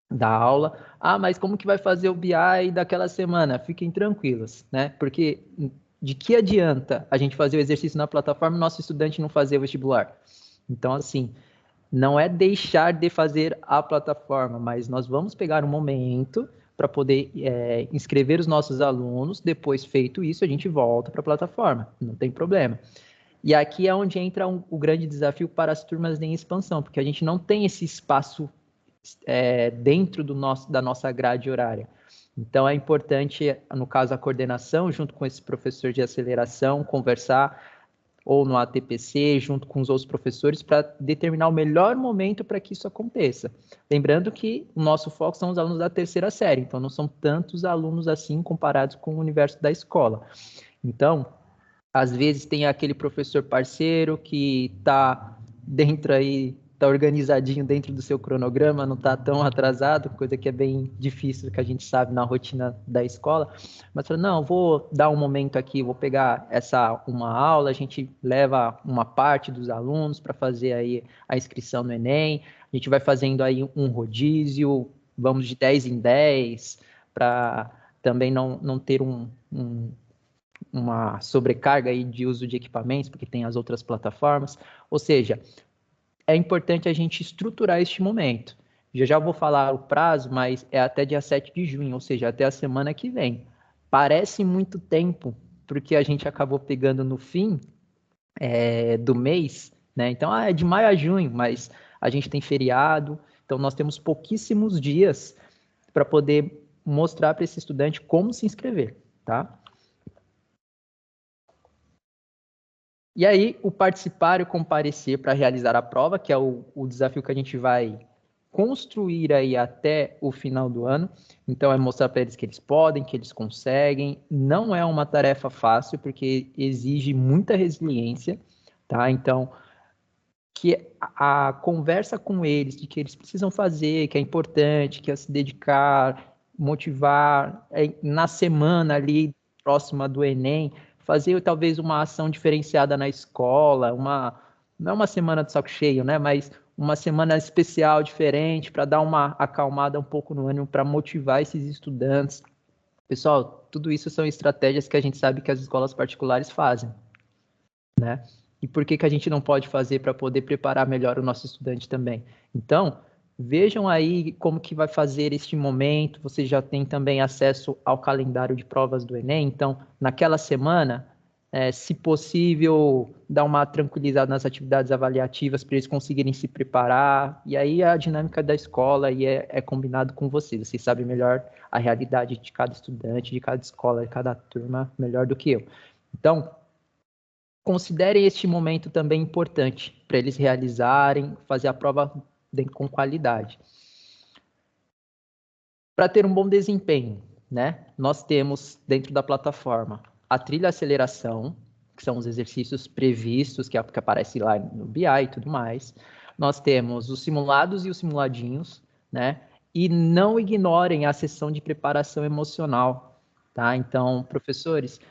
da aula. Mas como que vai fazer o BI daquela semana? Fiquem tranquilos, né? Porque de que adianta a gente fazer o exercício na plataforma e nosso estudante não fazer o vestibular? Então, assim, não é deixar de fazer a plataforma, mas nós vamos pegar um momento para poder inscrever os nossos alunos. Depois, feito isso, a gente volta para a plataforma, não tem problema. E aqui é onde entra o grande desafio para as turmas em expansão, porque a gente não tem esse espaço dentro da nossa grade horária. Então, é importante, no caso, a coordenação, junto com esse professor de aceleração, conversar, ou no ATPC, junto com os outros professores, para determinar o melhor momento para que isso aconteça. Lembrando que o nosso foco são os alunos da terceira série, então não são tantos alunos assim comparados com o universo da escola. Então, às vezes tem aquele professor parceiro que está dentro aí, está organizadinho dentro do seu cronograma, não está tão atrasado, coisa que é bem difícil, que a gente sabe na rotina da escola, mas fala, não, vou dar um momento aqui, vou pegar uma aula, a gente leva uma parte dos alunos para fazer aí a inscrição no Enem, a gente vai fazendo aí um rodízio, vamos de 10 em 10, para também não ter uma sobrecarga aí de uso de equipamentos, porque tem as outras plataformas. Ou seja, é importante a gente estruturar este momento. Já vou falar o prazo, mas é até dia 7 de junho, ou seja, até a semana que vem. Parece muito tempo, porque a gente acabou pegando no fim do mês, né? Então, é de maio a junho, mas a gente tem feriado, então nós temos pouquíssimos dias para poder mostrar para esse estudante como se inscrever, tá? E aí, o participar e o comparecer para realizar a prova, que é o desafio que a gente vai construir aí até o final do ano. Então, é mostrar para eles que eles podem, que eles conseguem. Não é uma tarefa fácil, porque exige muita resiliência, tá? Então, que a conversa com eles, de que eles precisam fazer, que é importante, que é se dedicar, motivar, na semana ali próxima do Enem, fazer talvez uma ação diferenciada na escola, não é uma semana de saco cheio, né? Mas uma semana especial, diferente, para dar uma acalmada um pouco no ânimo, para motivar esses estudantes. Pessoal, tudo isso são estratégias que a gente sabe que as escolas particulares fazem, né? E por que a gente não pode fazer para poder preparar melhor o nosso estudante também? Então, vejam aí como que vai fazer este momento. Você já tem também acesso ao calendário de provas do Enem. Então, naquela semana, se possível, dar uma tranquilizada nas atividades avaliativas para eles conseguirem se preparar. E aí a dinâmica da escola e é combinado com vocês. Vocês sabem melhor a realidade de cada estudante, de cada escola, de cada turma, melhor do que eu. Então, considerem este momento também importante para eles realizarem, fazer a prova com qualidade. Para ter um bom desempenho, né? Nós temos dentro da plataforma a trilha aceleração, que são os exercícios previstos, que aparece lá no BI e tudo mais. Nós temos os simulados e os simuladinhos, né? E não ignorem a sessão de preparação emocional, tá? Então, professores,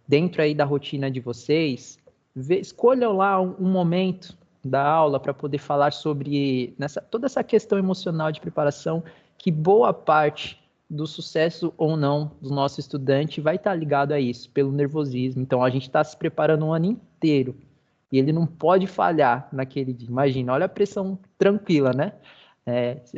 dentro aí da rotina de vocês, escolham lá um momento da aula para poder falar sobre toda essa questão emocional de preparação, que boa parte do sucesso ou não do nosso estudante vai estar ligado a isso, pelo nervosismo. Então, a gente está se preparando um ano inteiro e ele não pode falhar naquele dia. Imagina, olha a pressão tranquila, né?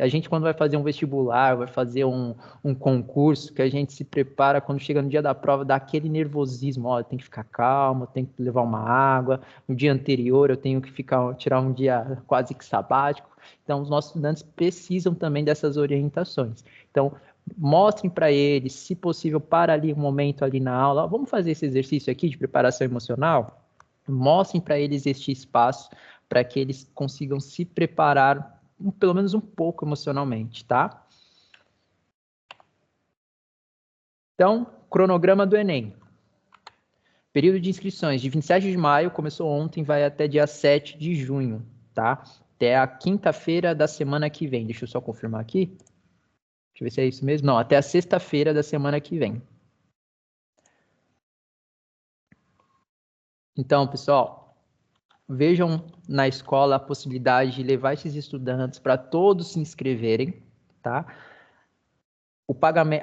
A gente, quando vai fazer um vestibular, vai fazer um concurso, que a gente se prepara, quando chega no dia da prova, dá aquele nervosismo, ó, tem que ficar calmo, tem que levar uma água, no dia anterior eu tenho que tirar um dia quase que sabático. Então, os nossos estudantes precisam também dessas orientações. Então, mostrem para eles, se possível, para ali um momento ali na aula, ó, vamos fazer esse exercício aqui de preparação emocional? Mostrem para eles este espaço, para que eles consigam se preparar pelo menos um pouco emocionalmente, tá? Então, cronograma do Enem. Período de inscrições de 27 de maio, começou ontem, vai até dia 7 de junho, tá? Até a quinta-feira da semana que vem. Deixa eu só confirmar aqui. Deixa eu ver se é isso mesmo. Não, até a sexta-feira da semana que vem. Então, pessoal, vejam na escola a possibilidade de levar esses estudantes para todos se inscreverem, tá?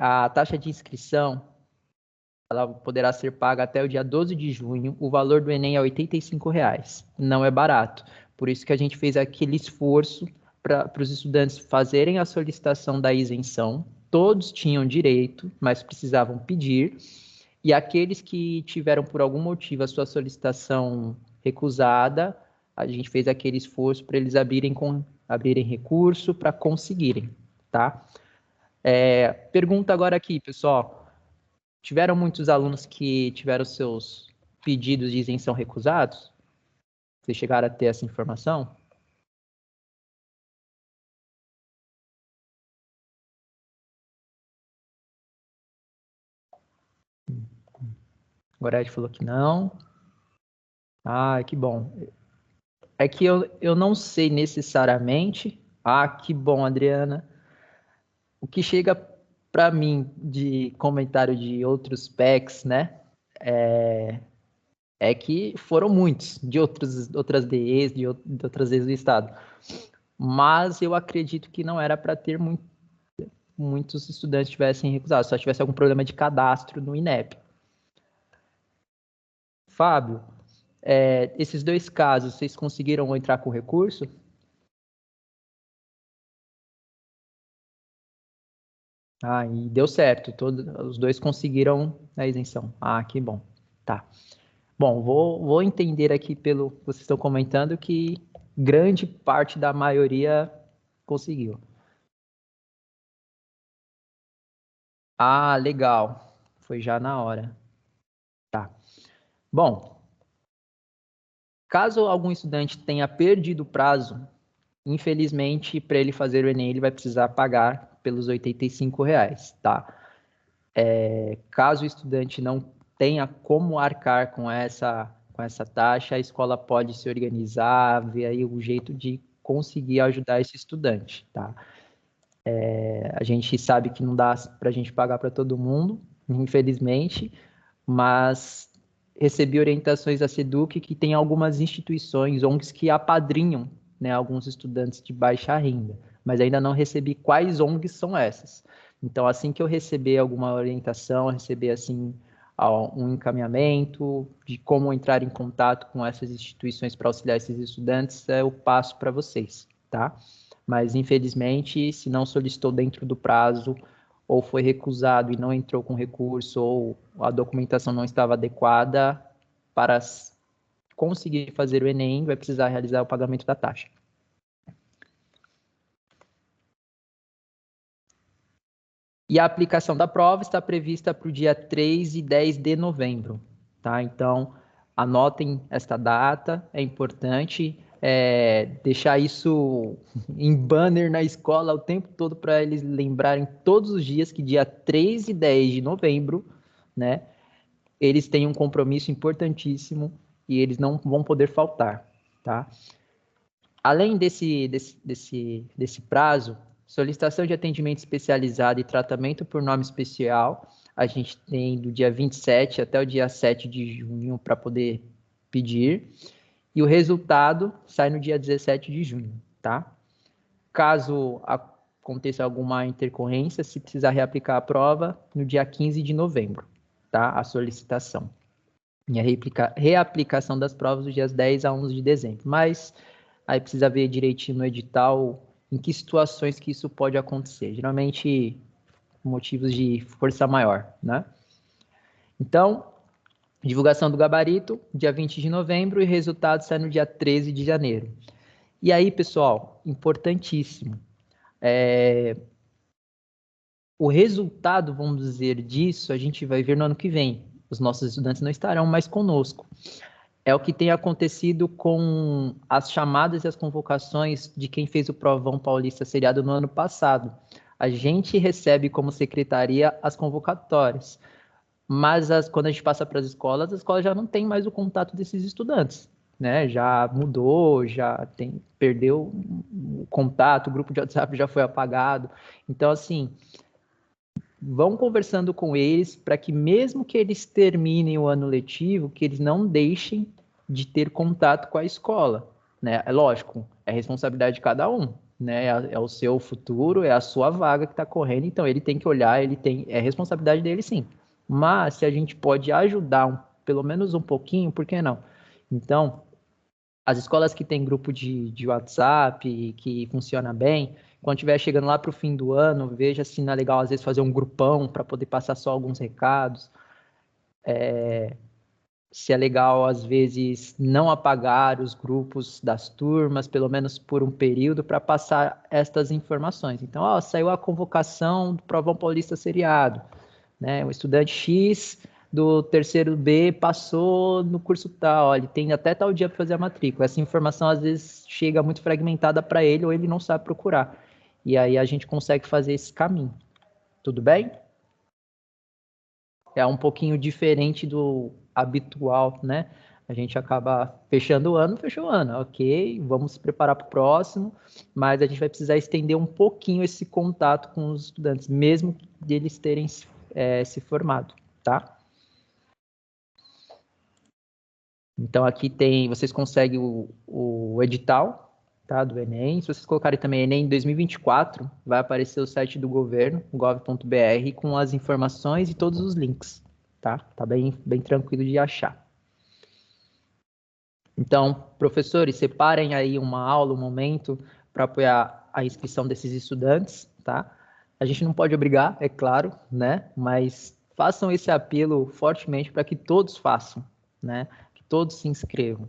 A taxa de inscrição, ela poderá ser paga até o dia 12 de junho. O valor do Enem é R$ 85,00. Não é barato. Por isso que a gente fez aquele esforço para os estudantes fazerem a solicitação da isenção. Todos tinham direito, mas precisavam pedir. E aqueles que tiveram, por algum motivo, a sua solicitação recusada, a gente fez aquele esforço para eles abrirem recurso para conseguirem, tá? Pergunta agora aqui, pessoal. Tiveram muitos alunos que tiveram seus pedidos de isenção recusados? Vocês chegaram a ter essa informação? Gorete falou que não. Ah, que bom. É que eu não sei necessariamente. Ah, que bom, Adriana. O que chega para mim de comentário de outros PECs, né? É que foram muitos de outras DEs, de outras DEs do Estado. Mas eu acredito que não era para ter muitos estudantes tivessem recusado, só tivesse algum problema de cadastro no INEP. Fábio, esses dois casos, vocês conseguiram entrar com recurso? Ah, e deu certo, os dois conseguiram a isenção. Ah, que bom. Tá. Bom, vou entender aqui pelo que vocês estão comentando que grande parte da maioria conseguiu. Ah, legal. Foi já na hora. Tá. Bom, caso algum estudante tenha perdido o prazo, infelizmente, para ele fazer o Enem, ele vai precisar pagar pelos R$ 85,00, tá? Caso o estudante não tenha como arcar com com essa taxa, a escola pode se organizar, ver aí o jeito de conseguir ajudar esse estudante, tá? A gente sabe que não dá para a gente pagar para todo mundo, infelizmente, mas recebi orientações da SEDUC que tem algumas instituições, ONGs, que apadrinham, né, alguns estudantes de baixa renda, mas ainda não recebi quais ONGs são essas. Então, assim que eu receber alguma orientação, receber assim um encaminhamento de como entrar em contato com essas instituições para auxiliar esses estudantes, eu passo para vocês, tá? Mas, infelizmente, se não solicitou dentro do prazo, ou foi recusado e não entrou com recurso, ou a documentação não estava adequada, para conseguir fazer o Enem, vai precisar realizar o pagamento da taxa. E a aplicação da prova está prevista para o dia 3 e 10 de novembro, tá? Então, anotem esta data, é importante deixar isso em banner na escola o tempo todo para eles lembrarem todos os dias que dia 3 e 10 de novembro, né, eles têm um compromisso importantíssimo e eles não vão poder faltar, tá? Além desse prazo, solicitação de atendimento especializado e tratamento por nome especial, a gente tem do dia 27 até o dia 7 de junho para poder pedir, e o resultado sai no dia 17 de junho, tá? Caso aconteça alguma intercorrência, se precisar reaplicar a prova, no dia 15 de novembro, tá? A solicitação. E a reaplicação das provas dos dias 10 a 11 de dezembro. Mas aí precisa ver direitinho no edital em que situações que isso pode acontecer. Geralmente, motivos de força maior, né? Então, divulgação do gabarito, dia 20 de novembro, e resultado sai no dia 13 de janeiro. E aí, pessoal, importantíssimo, o resultado, vamos dizer, disso, a gente vai ver no ano que vem. Os nossos estudantes não estarão mais conosco. É o que tem acontecido com as chamadas e as convocações de quem fez o Provão Paulista seriado no ano passado. A gente recebe como secretaria as convocatórias, mas quando a gente passa para as escolas já não tem mais o contato desses estudantes, né? Já mudou, perdeu o contato, o grupo de WhatsApp já foi apagado. Então, assim, vão conversando com eles para que mesmo que eles terminem o ano letivo, que eles não deixem de ter contato com a escola, né? É lógico, é responsabilidade de cada um, né? É o seu futuro, é a sua vaga que está correndo, então ele tem que olhar, é responsabilidade dele sim. Mas se a gente pode ajudar pelo menos um pouquinho, por que não? Então, as escolas que têm grupo de WhatsApp, que funciona bem, quando estiver chegando lá para o fim do ano, veja se não é legal, às vezes, fazer um grupão para poder passar só alguns recados. Se é legal, às vezes, não apagar os grupos das turmas, pelo menos por um período, para passar estas informações. Então, saiu a convocação do Provão Paulista seriado, né? O estudante X do terceiro B passou no curso tal, ele tem até tal dia para fazer a matrícula. Essa informação, às vezes, chega muito fragmentada para ele ou ele não sabe procurar. E aí a gente consegue fazer esse caminho. Tudo bem? É um pouquinho diferente do habitual, né? A gente acaba fechou o ano, ok, vamos se preparar para o próximo, mas a gente vai precisar estender um pouquinho esse contato com os estudantes, mesmo deles terem se formado, tá? Então, aqui vocês conseguem o edital, tá, do Enem. Se vocês colocarem também Enem 2024, vai aparecer o site do governo, gov.br, com as informações e todos os links, tá? Tá bem tranquilo de achar. Então, professores, separem aí uma aula, um momento, para apoiar a inscrição desses estudantes, tá? A gente não pode obrigar, é claro, né? Mas façam esse apelo fortemente para que todos façam, né? Que todos se inscrevam.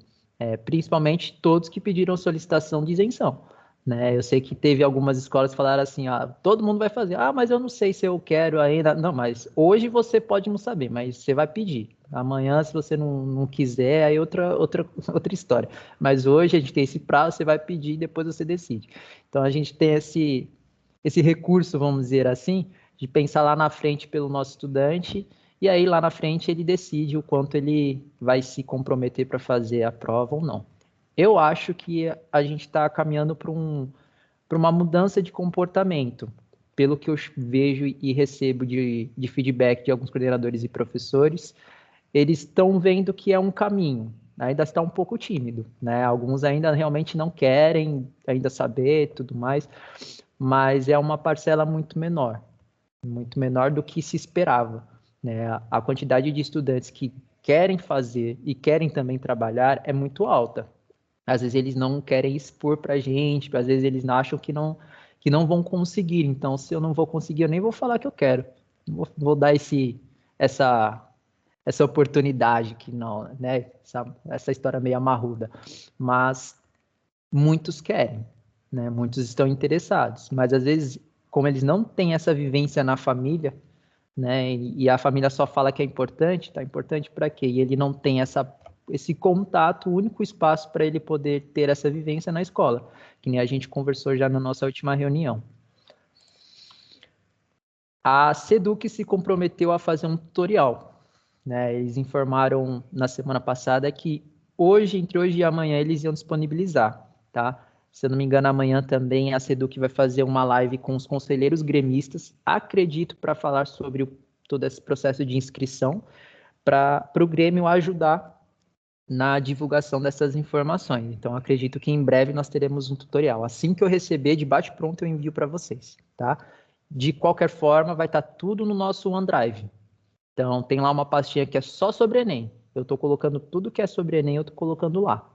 Principalmente todos que pediram solicitação de isenção, né? Eu sei que teve algumas escolas que falaram assim, todo mundo vai fazer. Mas eu não sei se eu quero ainda. Não, mas hoje você pode não saber, mas você vai pedir. Amanhã, se você não quiser, aí outra história. Mas hoje a gente tem esse prazo, você vai pedir e depois você decide. Então a gente tem esse recurso, vamos dizer assim, de pensar lá na frente pelo nosso estudante e aí lá na frente ele decide o quanto ele vai se comprometer para fazer a prova ou não. Eu acho que a gente está caminhando para uma mudança de comportamento, pelo que eu vejo e recebo de feedback de alguns coordenadores e professores. Eles estão vendo que é um caminho, ainda está um pouco tímido, né? Alguns ainda realmente não querem ainda saber tudo mais, mas é uma parcela muito menor do que se esperava, né? A quantidade de estudantes que querem fazer e querem também trabalhar é muito alta. Às vezes eles não querem expor para a gente, às vezes eles acham que não vão conseguir. Então, se eu não vou conseguir, eu nem vou falar que eu quero. Vou dar essa essa oportunidade que não, né? Essa história meio amarruda. Mas muitos querem, né? Muitos estão interessados, mas às vezes, como eles não têm essa vivência na família, né? E a família só fala que é importante, tá importante para quê? E ele não tem esse contato, o único espaço para ele poder ter essa vivência na escola, que nem a gente conversou já na nossa última reunião. A Seduc se comprometeu a fazer um tutorial, né? Eles informaram na semana passada que entre hoje e amanhã, eles iam disponibilizar, tá? Se eu não me engano, amanhã também a Seduc vai fazer uma live com os conselheiros gremistas, acredito, para falar sobre todo esse processo de inscrição, para o Grêmio ajudar na divulgação dessas informações. Então, acredito que em breve nós teremos um tutorial. Assim que eu receber, de bate-pronto, eu envio para vocês, tá? De qualquer forma, vai estar tudo no nosso OneDrive. Então, tem lá uma pastinha que é só sobre Enem. Eu estou colocando tudo que é sobre Enem, eu estou colocando lá,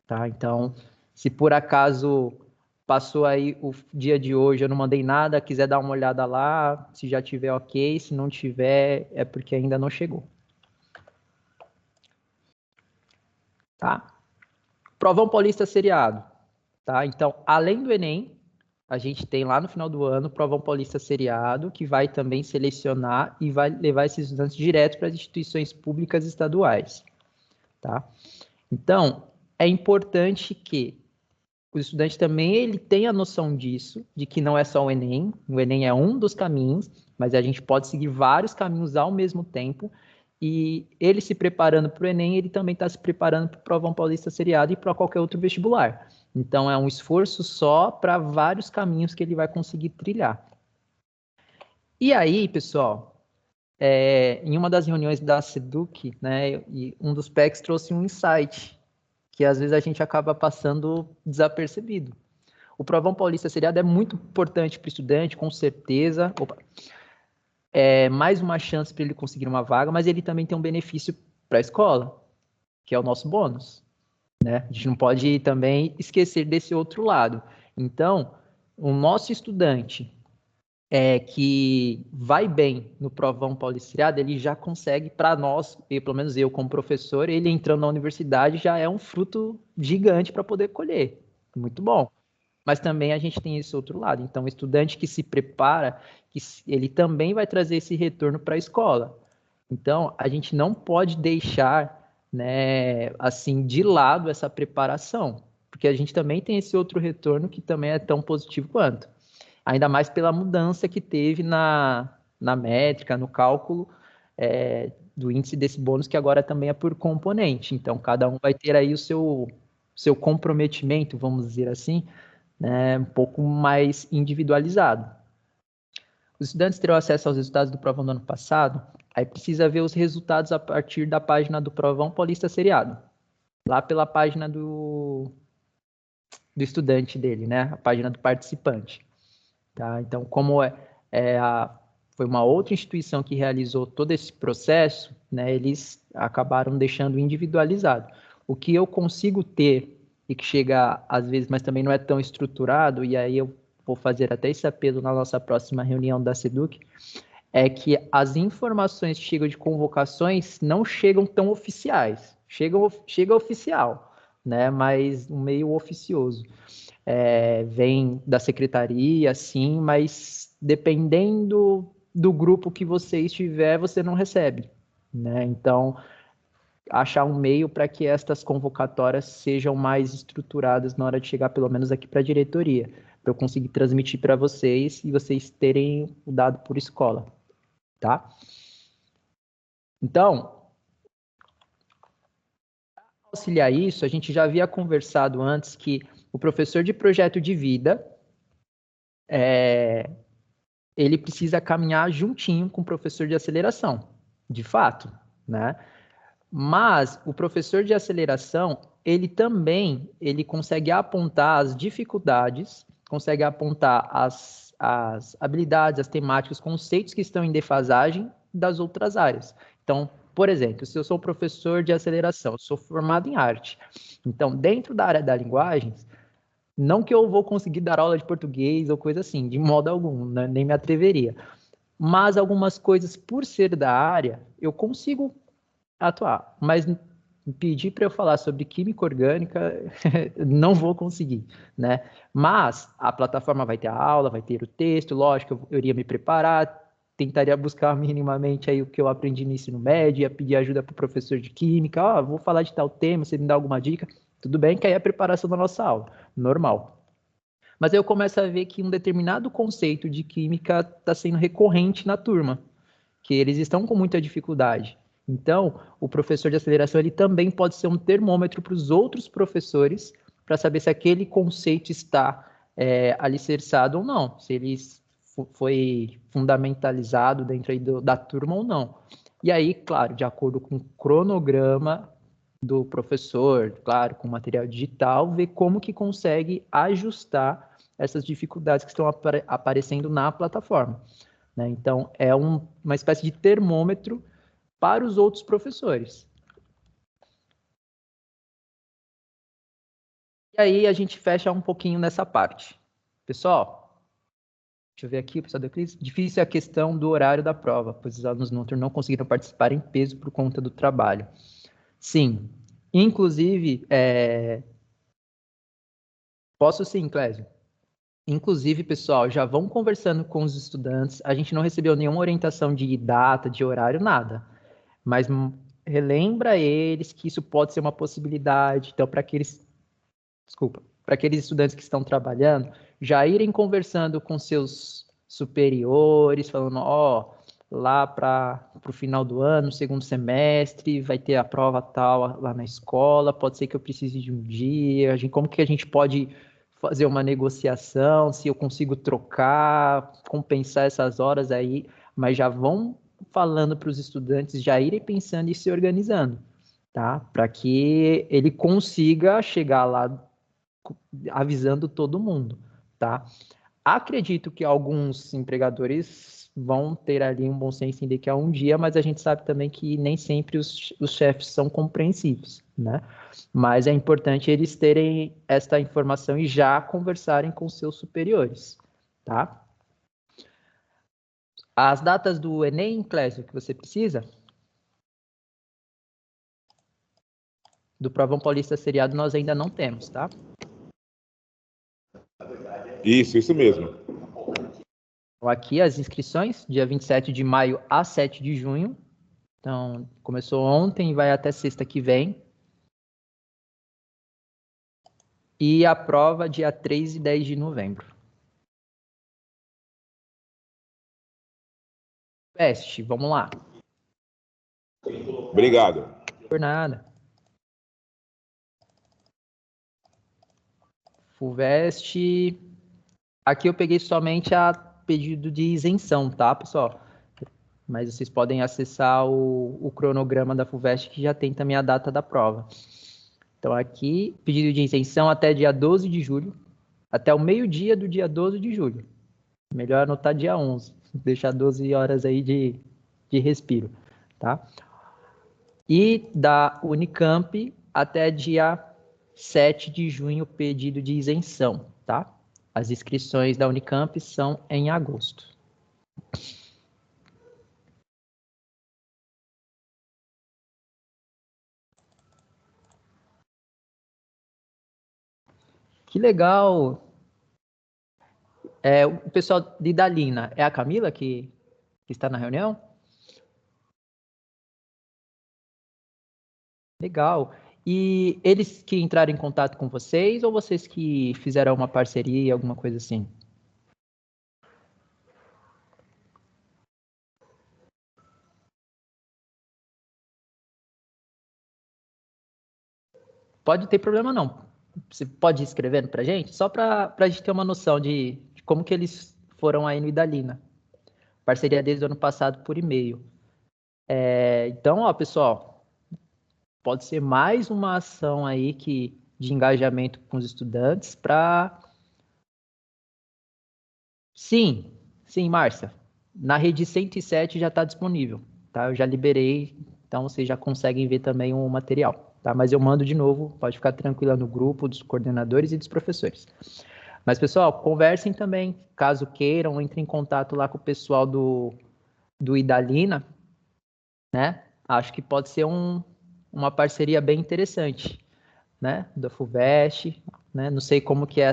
tá? Então, se por acaso passou aí o dia de hoje, eu não mandei nada, quiser dar uma olhada lá, se já tiver ok, se não tiver, é porque ainda não chegou. Tá? Provão Paulista seriado, tá? Então, além do Enem, a gente tem lá no final do ano o Provão Paulista seriado, que vai também selecionar e vai levar esses estudantes direto para as instituições públicas estaduais, tá? Então, é importante que o estudante também ele tenha noção disso, de que não é só o Enem é um dos caminhos, mas a gente pode seguir vários caminhos ao mesmo tempo, e ele se preparando para o Enem, ele também está se preparando para o Provão Paulista seriado e para qualquer outro vestibular. Então, é um esforço só para vários caminhos que ele vai conseguir trilhar. E aí, pessoal, em uma das reuniões da SEDUC, né, um dos PECs trouxe um insight, que às vezes a gente acaba passando desapercebido. O Provão Paulista seriado é muito importante para o estudante, com certeza. É mais uma chance para ele conseguir uma vaga, mas ele também tem um benefício para a escola, que é o nosso bônus, né? A gente não pode também esquecer desse outro lado. Então, o nosso estudante que vai bem no Provão Paulista seriado, ele já consegue, para nós, pelo menos eu como professor, ele entrando na universidade já é um fruto gigante para poder colher. Muito bom. Mas também a gente tem esse outro lado. Então, o estudante que se prepara, ele também vai trazer esse retorno para a escola. Então, a gente não pode deixar, né, assim, de lado essa preparação, porque a gente também tem esse outro retorno que também é tão positivo quanto. Ainda mais pela mudança que teve na métrica, no cálculo do índice desse bônus, que agora também é por componente. Então, cada um vai ter aí o seu comprometimento, vamos dizer assim, né, um pouco mais individualizado. Os estudantes terão acesso aos resultados do provão do ano passado, aí precisa ver os resultados a partir da página do Provão Paulista seriado, lá pela página do estudante dele, né, a página do participante. Tá? Então, como foi uma outra instituição que realizou todo esse processo, né, eles acabaram deixando individualizado. O que eu consigo ter e que chega às vezes, mas também não é tão estruturado, e aí eu vou fazer até esse apelo na nossa próxima reunião da SEDUC, é que as informações que chegam de convocações não chegam tão oficiais. Chega oficial, né, mas meio oficioso. Vem da secretaria, sim, mas dependendo do grupo que você estiver, você não recebe, né? Então, achar um meio para que estas convocatórias sejam mais estruturadas na hora de chegar, pelo menos aqui para a diretoria, para eu conseguir transmitir para vocês e vocês terem o dado por escola, tá? Então, para auxiliar isso, a gente já havia conversado antes que o professor de projeto de vida, ele precisa caminhar juntinho com o professor de aceleração, de fato, né? Mas o professor de aceleração, ele consegue apontar as dificuldades, consegue apontar as habilidades, as temáticas, os conceitos que estão em defasagem das outras áreas. Então, por exemplo, se eu sou professor de aceleração, sou formado em arte. Então, dentro da área da linguagem, não que eu vou conseguir dar aula de português ou coisa assim, de modo algum, né? Nem me atreveria. Mas algumas coisas, por ser da área, eu consigo atuar. Mas pedir para eu falar sobre química orgânica, não vou conseguir, né? Mas a plataforma vai ter a aula, vai ter o texto, lógico, eu iria me preparar, tentaria buscar minimamente aí o que eu aprendi no ensino médio, ia pedir ajuda para o professor de química, vou falar de tal tema, você me dá alguma dica? Tudo bem que aí é a preparação da nossa aula, normal. Mas aí eu começo a ver que um determinado conceito de química está sendo recorrente na turma, que eles estão com muita dificuldade. Então, o professor de aceleração ele também pode ser um termômetro para os outros professores para saber se aquele conceito está alicerçado ou não, se ele foi fundamentalizado dentro aí da turma ou não. E aí, claro, de acordo com o cronograma do professor, claro, com material digital, ver como que consegue ajustar essas dificuldades que estão aparecendo na plataforma. Né? Então, é uma espécie de termômetro para os outros professores. E aí a gente fecha um pouquinho nessa parte. Pessoal, deixa eu ver aqui, pessoal da Eclipse. Difícil é a questão do horário da prova, pois os alunos no turno não conseguiram participar em peso por conta do trabalho. Sim, inclusive, posso sim, Clésio. Inclusive, pessoal, já vão conversando com os estudantes. A gente não recebeu nenhuma orientação de data, de horário, nada. Mas relembra eles que isso pode ser uma possibilidade. Então, para aqueles estudantes que estão trabalhando, já irem conversando com seus superiores, falando, lá para o final do ano, segundo semestre, vai ter a prova tal lá na escola, pode ser que eu precise de um dia, como que a gente pode fazer uma negociação, se eu consigo trocar, compensar essas horas aí, mas já vão falando para os estudantes já irem pensando e se organizando, tá? Para que ele consiga chegar lá avisando todo mundo, tá? Acredito que alguns empregadores vão ter ali um bom senso em que é um dia, mas a gente sabe também que nem sempre os chefes são compreensivos, né? Mas é importante eles terem esta informação e já conversarem com seus superiores, tá? As datas do Enem, Clésio, que você precisa? Do Provão Paulista Seriado nós ainda não temos, tá?
Isso mesmo.
Então, aqui as inscrições, dia 27 de maio a 7 de junho. Então, começou ontem e vai até sexta que vem. E a prova dia 3 e 10 de novembro. Teste, vamos lá.
Obrigado.
Por nada. FUVEST. Aqui eu peguei somente a pedido de isenção, tá, pessoal? Mas vocês podem acessar o cronograma da FUVEST, que já tem também a data da prova. Então, aqui, pedido de isenção até dia 12 de julho, até o meio-dia do dia 12 de julho. Melhor anotar dia 11, deixar 12 horas aí de respiro, tá? E da Unicamp até dia 7 de junho, pedido de isenção, tá? As inscrições da Unicamp são em agosto. Que legal! O pessoal de Dalina, é a Camila que está na reunião? Legal. E eles que entraram em contato com vocês ou vocês que fizeram uma parceria, alguma coisa assim? pode ter problema não. Você pode ir escrevendo para a gente, só para a gente ter uma noção de como que eles foram aí no Idalina. Parceria desde o ano passado por e-mail. Então, ó, pessoal, pode ser mais uma ação aí de engajamento com os estudantes para... Sim, Márcia. Na rede 107 já está disponível, tá? Eu já liberei, então vocês já conseguem ver também o material, tá? Mas eu mando de novo, pode ficar tranquila no grupo dos coordenadores e dos professores. Mas, pessoal, conversem também, caso queiram, entrem em contato lá com o pessoal do Idalina, né? Acho que pode ser uma parceria bem interessante, né? Da FUVEST, né? Não sei como que é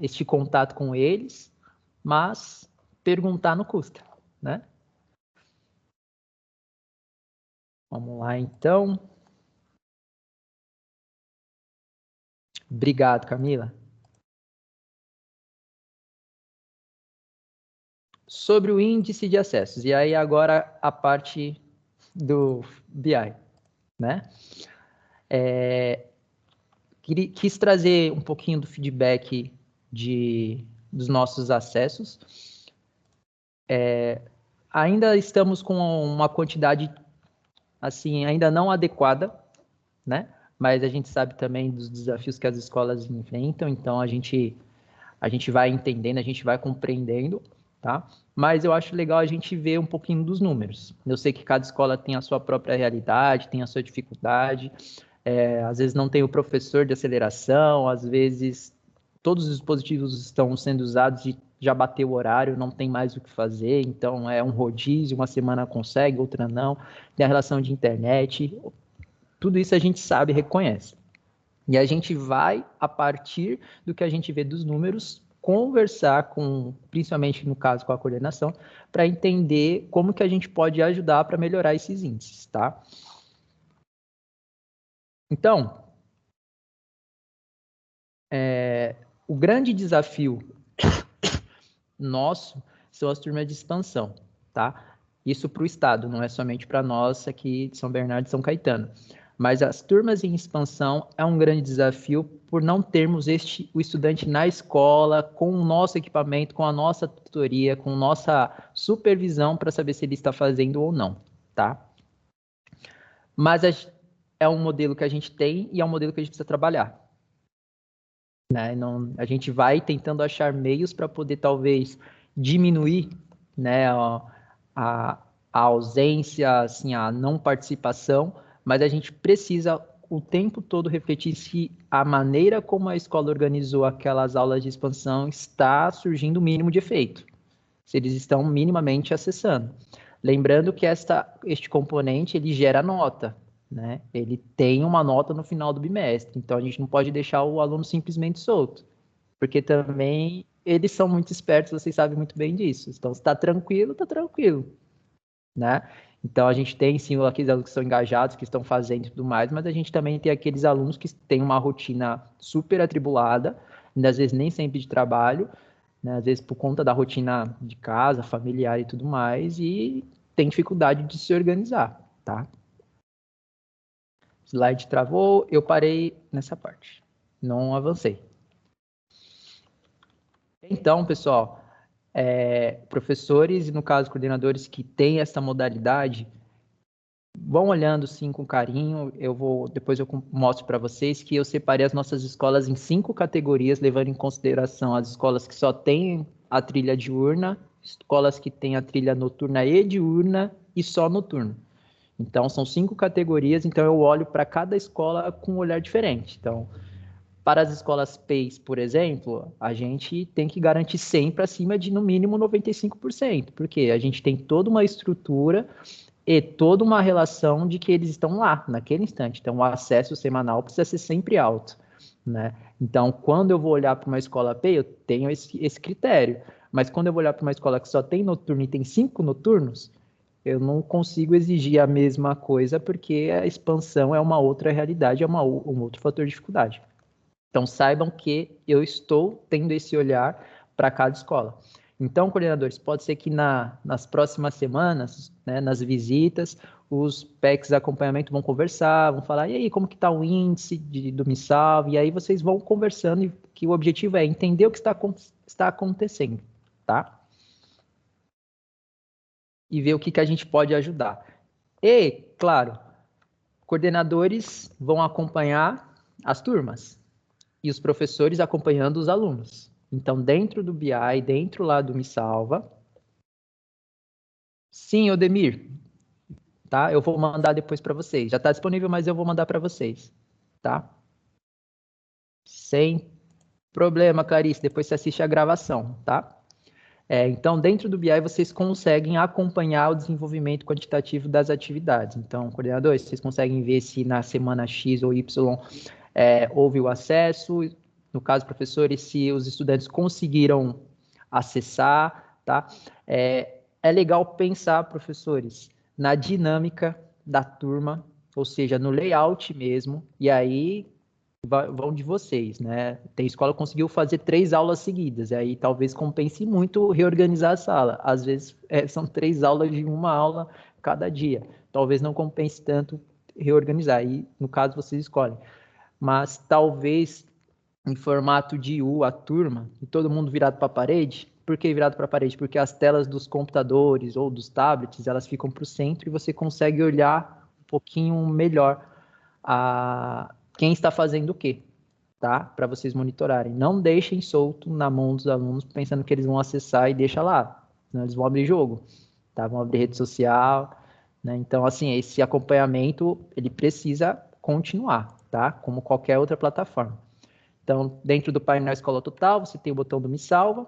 este contato com eles, mas perguntar não custa, né? Vamos lá, então. Obrigado, Camila. Sobre o índice de acessos, e aí agora a parte do BI, né? Quis trazer um pouquinho do feedback dos nossos acessos. Ainda estamos com uma quantidade, assim, ainda não adequada, né? Mas a gente sabe também dos desafios que as escolas enfrentam, então a gente vai entendendo, a gente vai compreendendo, tá? Mas eu acho legal a gente ver um pouquinho dos números. Eu sei que cada escola tem a sua própria realidade, tem a sua dificuldade, às vezes não tem o professor de aceleração, às vezes todos os dispositivos estão sendo usados e já bateu o horário, não tem mais o que fazer, então é um rodízio, uma semana consegue, outra não, tem a relação de internet, tudo isso a gente sabe e reconhece. E a gente vai, a partir do que a gente vê dos números, conversar principalmente no caso com a coordenação, para entender como que a gente pode ajudar para melhorar esses índices, tá? Então, o grande desafio nosso são as turmas de expansão, tá? Isso para o Estado, não é somente para nós aqui de São Bernardo e São Caetano. Mas as turmas em expansão é um grande desafio por não termos o estudante na escola, com o nosso equipamento, com a nossa tutoria, com nossa supervisão para saber se ele está fazendo ou não, tá? Mas é um modelo que a gente tem e é um modelo que a gente precisa trabalhar. Né? Não, a gente vai tentando achar meios para poder, talvez, diminuir, né, a ausência, assim, a não participação, mas a gente precisa o tempo todo refletir se a maneira como a escola organizou aquelas aulas de expansão está surgindo o mínimo de efeito, se eles estão minimamente acessando. Lembrando que este componente, ele gera nota, né? Ele tem uma nota no final do bimestre, então a gente não pode deixar o aluno simplesmente solto, porque também eles são muito espertos, vocês sabem muito bem disso. Então, se está tranquilo, né? Então, a gente tem, sim, aqueles alunos que são engajados, que estão fazendo e tudo mais, mas a gente também tem aqueles alunos que têm uma rotina super atribulada, às vezes nem sempre de trabalho, né? Às vezes por conta da rotina de casa, familiar e tudo mais, e tem dificuldade de se organizar, tá? Slide travou, eu parei nessa parte, não avancei. Então, pessoal, professores e, no caso, coordenadores que têm essa modalidade, vão olhando, sim, com carinho. Depois eu mostro para vocês que eu separei as nossas escolas em 5 categorias, levando em consideração as escolas que só têm a trilha diurna, escolas que têm a trilha noturna e diurna e só noturno. Então, são 5 categorias, então eu olho para cada escola com um olhar diferente. Então, para as escolas PEIs, por exemplo, a gente tem que garantir sempre acima de, no mínimo, 95%, porque a gente tem toda uma estrutura e toda uma relação de que eles estão lá, naquele instante. Então, o acesso semanal precisa ser sempre alto, né? Então, quando eu vou olhar para uma escola PEI, eu tenho esse critério. Mas quando eu vou olhar para uma escola que só tem noturno e tem 5 noturnos, eu não consigo exigir a mesma coisa, porque a expansão é uma outra realidade, é um outro fator de dificuldade. Então, saibam que eu estou tendo esse olhar para cada escola. Então, coordenadores, pode ser que nas próximas semanas, né, nas visitas, os PECs de acompanhamento vão conversar, vão falar, e aí, como que está o índice do MISALV? E aí vocês vão conversando, e que o objetivo é entender o que está acontecendo, tá? E ver o que a gente pode ajudar. E, claro, coordenadores vão acompanhar as turmas e os professores acompanhando os alunos. Então, dentro do BI, dentro lá do MiSalva. Sim, Odemir, tá? Eu vou mandar depois para vocês. Já está disponível, mas eu vou mandar para vocês, tá? Sem problema, Clarice. Depois você assiste a gravação, tá? Então, dentro do BI, vocês conseguem acompanhar o desenvolvimento quantitativo das atividades. Então, coordenadores, vocês conseguem ver se na semana X ou Y houve o acesso. No caso, professores, se os estudantes conseguiram acessar, tá? É legal pensar, professores, na dinâmica da turma, ou seja, no layout mesmo, e aí vão de vocês, né? Tem escola que conseguiu fazer 3 aulas seguidas, e aí talvez compense muito reorganizar a sala. Às vezes são 3 aulas de uma aula cada dia. Talvez não compense tanto reorganizar, e no caso vocês escolhem. Mas talvez em formato de U, a turma, e todo mundo virado para a parede. Por que virado para a parede? Porque as telas dos computadores ou dos tablets, elas ficam para o centro e você consegue olhar um pouquinho melhor quem está fazendo o quê, tá? Para vocês monitorarem. Não deixem solto na mão dos alunos pensando que eles vão acessar e deixa lá, senão eles vão abrir jogo, tá? Vão abrir rede social, né? Então, assim, esse acompanhamento, ele precisa continuar, tá? Como qualquer outra plataforma. Então, dentro do painel Escola Total, você tem o botão do Me Salva,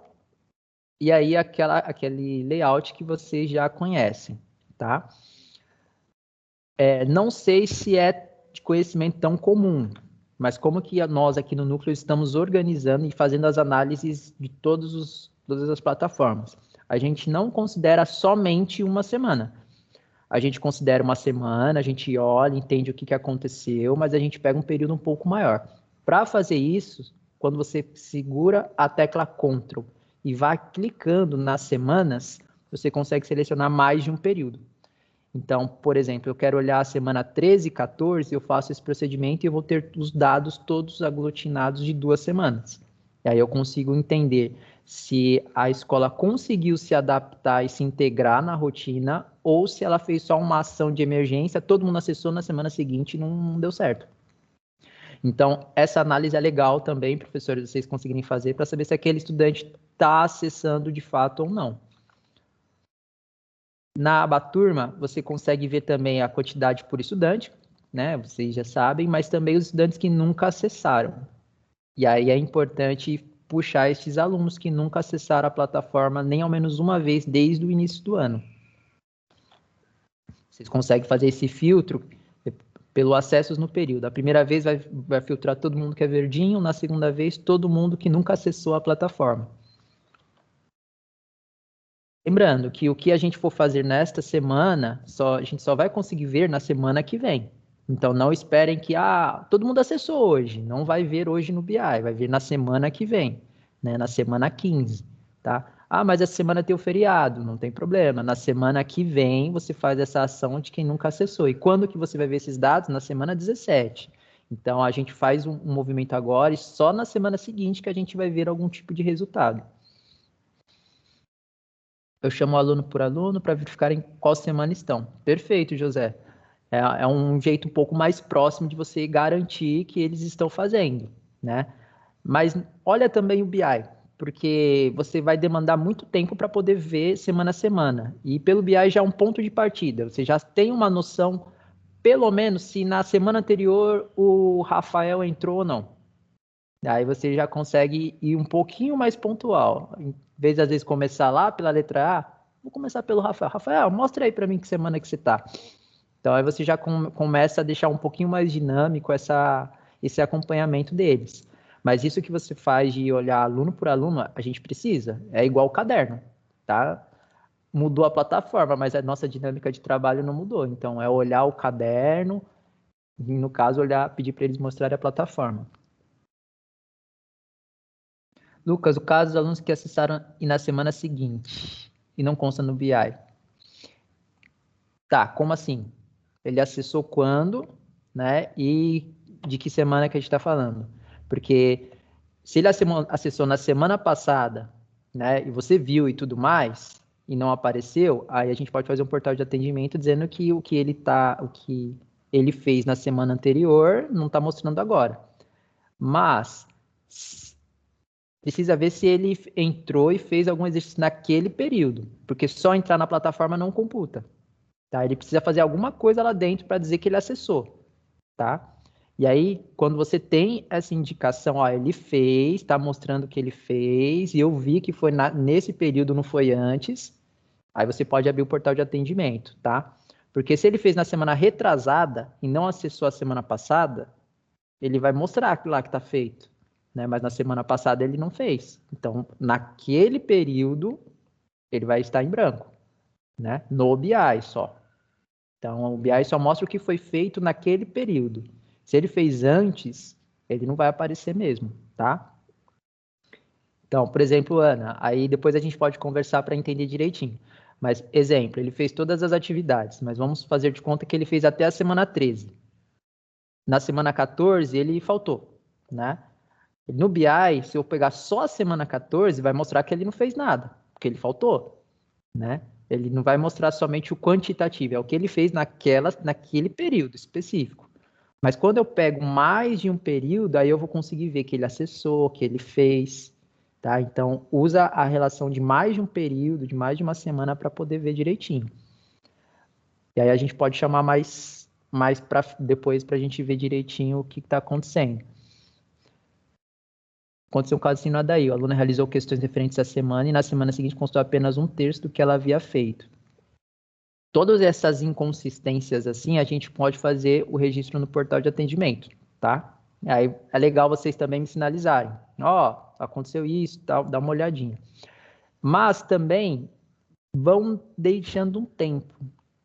e aí aquele layout que vocês já conhecem, tá? Não sei se é de conhecimento tão comum, mas como que nós aqui no Núcleo estamos organizando e fazendo as análises de todas as plataformas. A gente não considera somente uma semana. A gente considera uma semana, a gente olha, entende o que aconteceu, mas a gente pega um período um pouco maior. Para fazer isso, quando você segura a tecla Ctrl e vai clicando nas semanas, você consegue selecionar mais de um período. Então, por exemplo, eu quero olhar a semana 13 e 14, eu faço esse procedimento e eu vou ter os dados todos aglutinados de 2 semanas. E aí eu consigo entender se a escola conseguiu se adaptar e se integrar na rotina ou se ela fez só uma ação de emergência, todo mundo acessou na semana seguinte e não deu certo. Então, essa análise é legal também, professores, vocês conseguirem fazer para saber se aquele estudante está acessando de fato ou não. Na aba turma, você consegue ver também a quantidade por estudante, né? Vocês já sabem, mas também os estudantes que nunca acessaram. E aí é importante puxar esses alunos que nunca acessaram a plataforma nem ao menos uma vez desde o início do ano. Vocês conseguem fazer esse filtro pelo acessos no período. A primeira vez vai filtrar todo mundo que é verdinho, na segunda vez todo mundo que nunca acessou a plataforma. Lembrando que o que a gente for fazer nesta semana, a gente só vai conseguir ver na semana que vem. Então, não esperem que todo mundo acessou hoje. Não vai ver hoje no BI, vai ver na semana que vem, né? Na semana 15, tá? Mas essa semana tem o feriado, não tem problema. Na semana que vem, você faz essa ação de quem nunca acessou. E quando que você vai ver esses dados? Na semana 17. Então, a gente faz um movimento agora e só na semana seguinte que a gente vai ver algum tipo de resultado. Eu chamo o aluno por aluno para verificar em qual semana estão. Perfeito, José. É um jeito um pouco mais próximo de você garantir que eles estão fazendo, né? Mas olha também o BI, porque você vai demandar muito tempo para poder ver semana a semana. E pelo BI já é um ponto de partida. Você já tem uma noção, pelo menos, se na semana anterior o Rafael entrou ou não. Aí você já consegue ir um pouquinho mais pontual. Em vez de, às vezes, começar lá pela letra A, vou começar pelo Rafael. Rafael, mostra aí para mim que semana que você está. Então, aí você já começa a deixar um pouquinho mais dinâmico esse acompanhamento deles. Mas isso que você faz de olhar aluno por aluno, a gente precisa. É igual o caderno, tá? Mudou a plataforma, mas a nossa dinâmica de trabalho não mudou. Então, é olhar o caderno, e, no caso, pedir para eles mostrarem a plataforma. Lucas, o caso dos alunos que acessaram e na semana seguinte e não consta no BI. Tá, como assim? ele acessou quando, né? E de que semana que a gente está falando. Porque se ele acessou na semana passada, né? E você viu e tudo mais, e não apareceu, aí a gente pode fazer um portal de atendimento dizendo que o que ele fez na semana anterior não está mostrando agora. Mas precisa ver se ele entrou e fez algum exercício naquele período, porque só entrar na plataforma não computa. Tá? Ele precisa fazer alguma coisa lá dentro para dizer que ele acessou, tá? E aí, quando você tem essa indicação, ó, ele fez, está mostrando que ele fez, e eu vi que foi nesse período, não foi antes, aí você pode abrir o portal de atendimento, tá? Porque se ele fez na semana retrasada e não acessou a semana passada, ele vai mostrar aquilo lá que está feito, né? Mas na semana passada ele não fez. Então, naquele período, ele vai estar em branco, né? No BI só. Então, o BI só mostra o que foi feito naquele período. Se ele fez antes, ele não vai aparecer mesmo, tá? Então, por exemplo, Ana, aí depois a gente pode conversar para entender direitinho. Mas, exemplo, ele fez todas as atividades, mas vamos fazer de conta que ele fez até a semana 13. Na semana 14, ele faltou, né? No BI, se eu pegar só a semana 14, vai mostrar que ele não fez nada, porque ele faltou, né? Ele não vai mostrar somente o quantitativo, é o que ele fez naquele período específico. Mas quando eu pego mais de um período, aí eu vou conseguir ver que ele acessou, que ele fez, tá? Então, usa a relação de mais de um período, de mais de uma semana para poder ver direitinho. E aí a gente pode chamar mais para depois para a gente ver direitinho o que está acontecendo. Aconteceu um caso assim no Adair. O aluno realizou questões referentes à semana e na semana seguinte consultou apenas um terço do que ela havia feito. Todas essas inconsistências assim, a gente pode fazer o registro no portal de atendimento, tá? Aí é legal vocês também me sinalizarem. Ó, aconteceu isso, tal, dá uma olhadinha. Mas também vão deixando um tempo.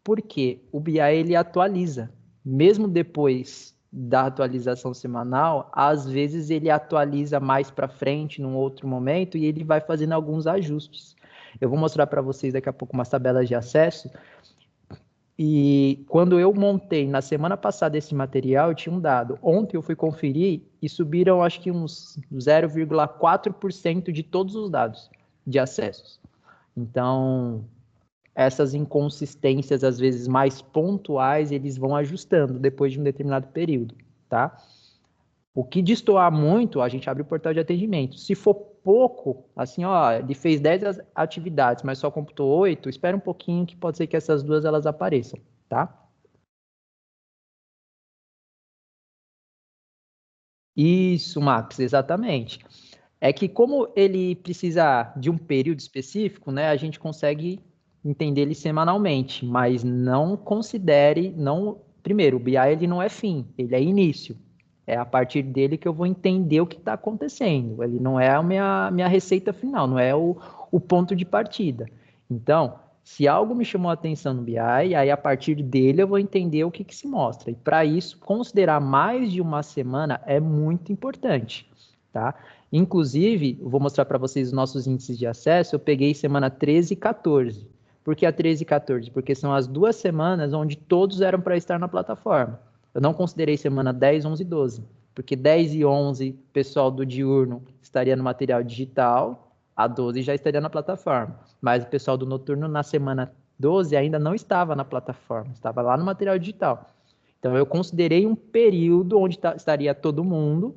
Porque o BI ele atualiza. Mesmo depois da atualização semanal, às vezes ele atualiza mais para frente, num outro momento, e ele vai fazendo alguns ajustes. Eu vou mostrar para vocês daqui a pouco umas tabelas de acesso. E quando eu montei na semana passada esse material, eu tinha um dado. Ontem eu fui conferir e subiram, acho que uns 0,4% de todos os dados de acessos. Então, essas inconsistências, às vezes mais pontuais, eles vão ajustando depois de um determinado período, tá? O que destoar muito, a gente abre o portal de atendimento. Se for pouco, assim, ó, ele fez 10 atividades, mas só computou 8, espera um pouquinho que pode ser que essas duas elas apareçam, tá? Isso, Max, exatamente. É que como ele precisa de um período específico, né, a gente consegue entender ele semanalmente, mas não considere, não, primeiro, o BI ele não é fim, ele é início. É a partir dele que eu vou entender o que está acontecendo. Ele não é a minha receita final, não é o ponto de partida. Então, se algo me chamou a atenção no BI, aí a partir dele eu vou entender o que se mostra. E para isso, considerar mais de uma semana é muito importante, tá? Inclusive, eu vou mostrar para vocês os nossos índices de acesso. Eu peguei semana 13 e 14. Por que a 13 e 14? Porque são as 2 semanas onde todos eram para estar na plataforma. Eu não considerei semana 10, 11 e 12. Porque 10 e 11, pessoal do diurno estaria no material digital, a 12 já estaria na plataforma. Mas o pessoal do noturno, na semana 12, ainda não estava na plataforma, estava lá no material digital. Então, eu considerei um período onde estaria todo mundo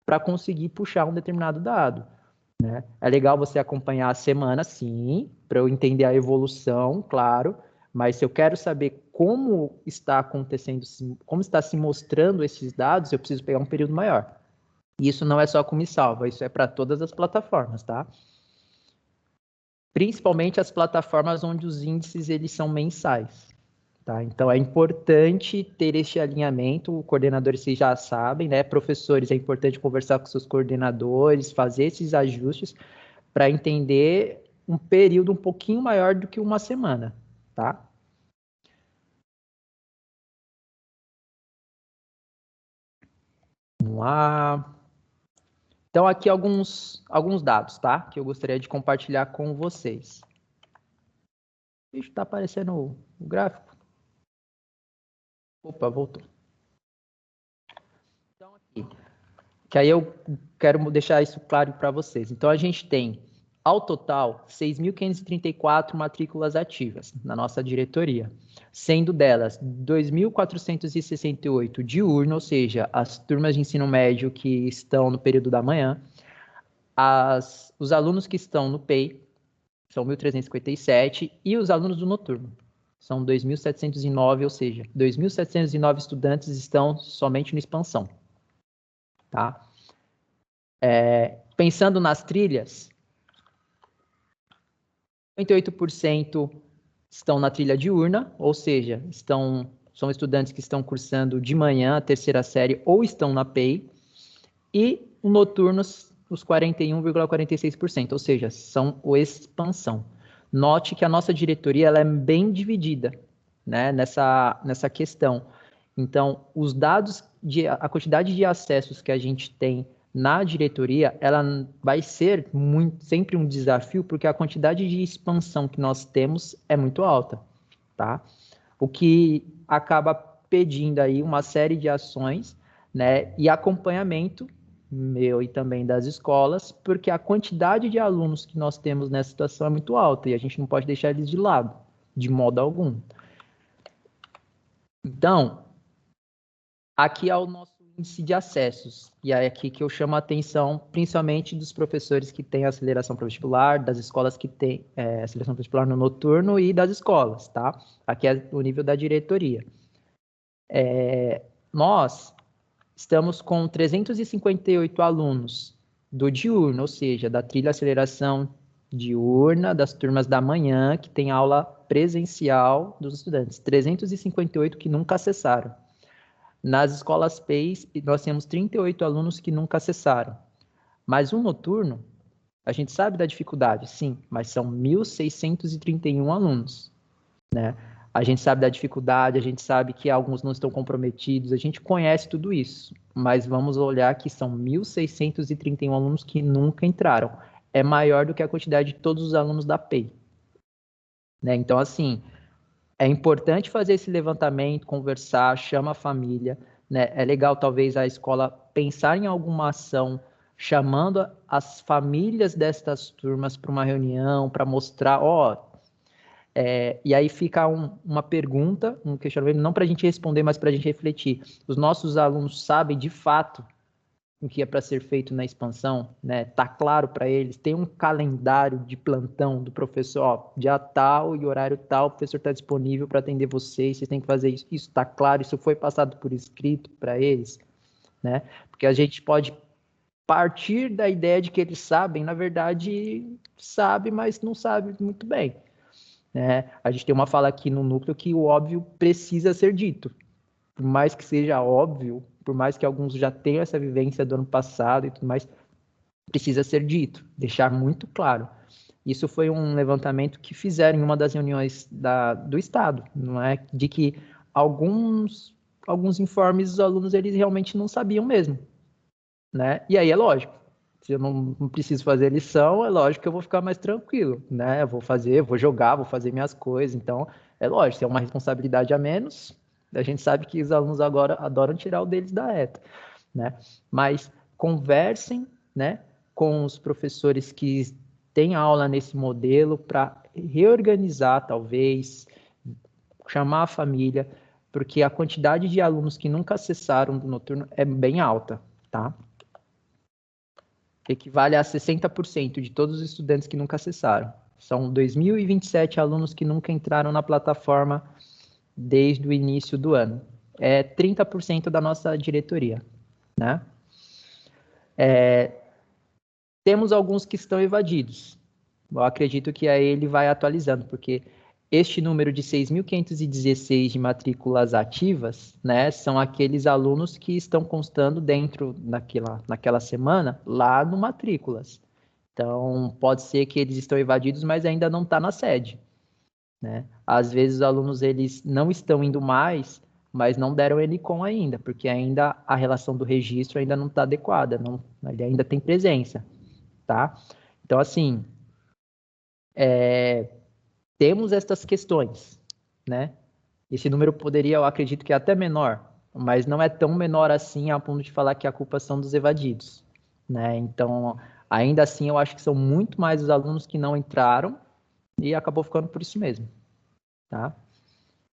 para conseguir puxar um determinado dado, né? É legal você acompanhar a semana, sim, para eu entender a evolução, claro, mas se eu quero saber como está acontecendo, como está se mostrando esses dados, eu preciso pegar um período maior. E isso não é só com Misalva, isso é para todas as plataformas, tá? Principalmente as plataformas onde os índices eles são mensais. Tá? Então, é importante ter este alinhamento, coordenadores vocês já sabem, né? Professores, é importante conversar com seus coordenadores, fazer esses ajustes para entender um período um pouquinho maior do que uma semana, tá? Vamos lá. Então, aqui alguns dados, tá? Que eu gostaria de compartilhar com vocês. Está aparecendo o gráfico? Opa, voltou. Então, aqui, que aí eu quero deixar isso claro para vocês. Então, a gente tem, ao total, 6.534 matrículas ativas na nossa diretoria, sendo delas 2.468 diurno, ou seja, as turmas de ensino médio que estão no período da manhã, os alunos que estão no PEI, são 1.357, e os alunos do noturno, são 2.709, ou seja, 2.709 estudantes estão somente no expansão. Tá? Pensando nas trilhas, 58% estão na trilha diurna, ou seja, são estudantes que estão cursando de manhã a terceira série ou estão na PEI, e noturnos, os 41,46%, ou seja, são o expansão. Note que a nossa diretoria ela é bem dividida, né, nessa questão. Então, os dados, a quantidade de acessos que a gente tem na diretoria, ela vai ser sempre um desafio, porque a quantidade de expansão que nós temos é muito alta, tá? O que acaba pedindo aí uma série de ações, né, e acompanhamento meu e também das escolas, porque a quantidade de alunos que nós temos nessa situação é muito alta e a gente não pode deixar eles de lado, de modo algum. Então, aqui é o nosso índice de acessos, e é aqui que eu chamo a atenção, principalmente dos professores que têm aceleração para vestibular, das escolas que têm aceleração para vestibular no noturno e das escolas, tá? Aqui é o nível da diretoria. Nós estamos com 358 alunos do diurno, ou seja, da trilha aceleração diurna, das turmas da manhã, que tem aula presencial dos estudantes. 358 que nunca acessaram. Nas escolas PEIs, nós temos 38 alunos que nunca acessaram. Mas o noturno, a gente sabe da dificuldade, sim, mas são 1.631 alunos, né? A gente sabe da dificuldade, a gente sabe que alguns não estão comprometidos, a gente conhece tudo isso, mas vamos olhar que são 1.631 alunos que nunca entraram. É maior do que a quantidade de todos os alunos da PEI, né? Então, assim, é importante fazer esse levantamento, conversar, chama a família, né? É legal, talvez, a escola pensar em alguma ação, chamando as famílias destas turmas para uma reunião, para mostrar, e aí fica uma pergunta, um questionamento, não para a gente responder, mas para a gente refletir. Os nossos alunos sabem, de fato, o que é para ser feito na expansão, né? Tá claro para eles, tem um calendário de plantão do professor, ó, dia tal e horário tal, o professor está disponível para atender vocês têm que fazer isso. Isso está claro, isso foi passado por escrito para eles, né? Porque a gente pode partir da ideia de que eles sabem, na verdade, sabe, mas não sabe muito bem, né? A gente tem uma fala aqui no núcleo que o óbvio precisa ser dito. Por mais que seja óbvio, por mais que alguns já tenham essa vivência do ano passado e tudo mais, precisa ser dito, deixar muito claro. Isso foi um levantamento que fizeram em uma das reuniões do Estado, não é? De que alguns informes dos alunos eles realmente não sabiam mesmo, né? E aí é lógico, se eu não preciso fazer lição, é lógico que eu vou ficar mais tranquilo, né? Eu vou jogar, vou fazer minhas coisas, então é lógico, é uma responsabilidade a menos. A gente sabe que os alunos agora adoram tirar o deles da reta, né? Mas conversem, né, com os professores que têm aula nesse modelo para reorganizar, talvez, chamar a família, porque a quantidade de alunos que nunca acessaram do noturno é bem alta, tá? Equivale a 60% de todos os estudantes que nunca acessaram. São 2.027 alunos que nunca entraram na plataforma desde o início do ano. É 30% da nossa diretoria, né? Temos alguns que estão evadidos. Eu acredito que aí ele vai atualizando, porque este número de 6.516 de matrículas ativas, né, são aqueles alunos que estão constando dentro naquela semana lá no matrículas. Então, pode ser que eles estão evadidos, mas ainda não está na sede, né? Às vezes os alunos eles não estão indo mais, mas não deram NCOM ainda, porque ainda a relação do registro ainda não está adequada, ele ainda tem presença, tá? Então, assim, temos estas questões, né? esse número poderia, eu acredito que é até menor, mas não é tão menor assim a ponto de falar que a culpa são dos evadidos, né? Então, ainda assim, eu acho que são muito mais os alunos que não entraram e acabou ficando por isso mesmo, tá?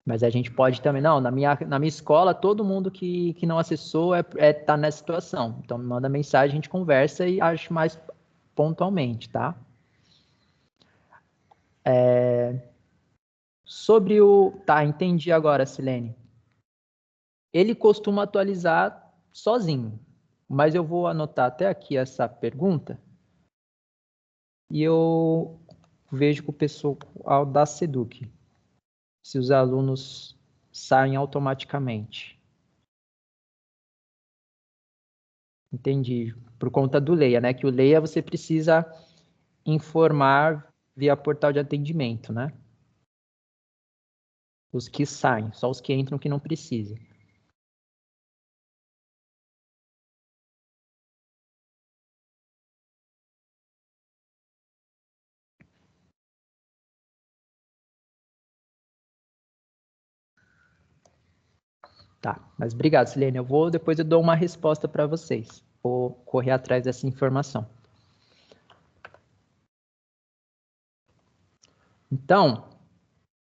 Mas a gente pode também, não, na minha escola, todo mundo que não acessou tá nessa situação. Então, me manda mensagem, a gente conversa e acho mais pontualmente, tá? Sobre o... Tá, entendi agora, Silene. Ele costuma atualizar sozinho, mas eu vou anotar até aqui essa pergunta e eu vejo com o pessoal da Seduc se os alunos saem automaticamente. Entendi. Por conta do Leia, né? Que o Leia você precisa informar via portal de atendimento, né? Os que saem, só os que entram que não precisa. Tá, mas obrigado, Silene. Depois eu dou uma resposta para vocês. Vou correr atrás dessa informação. Então,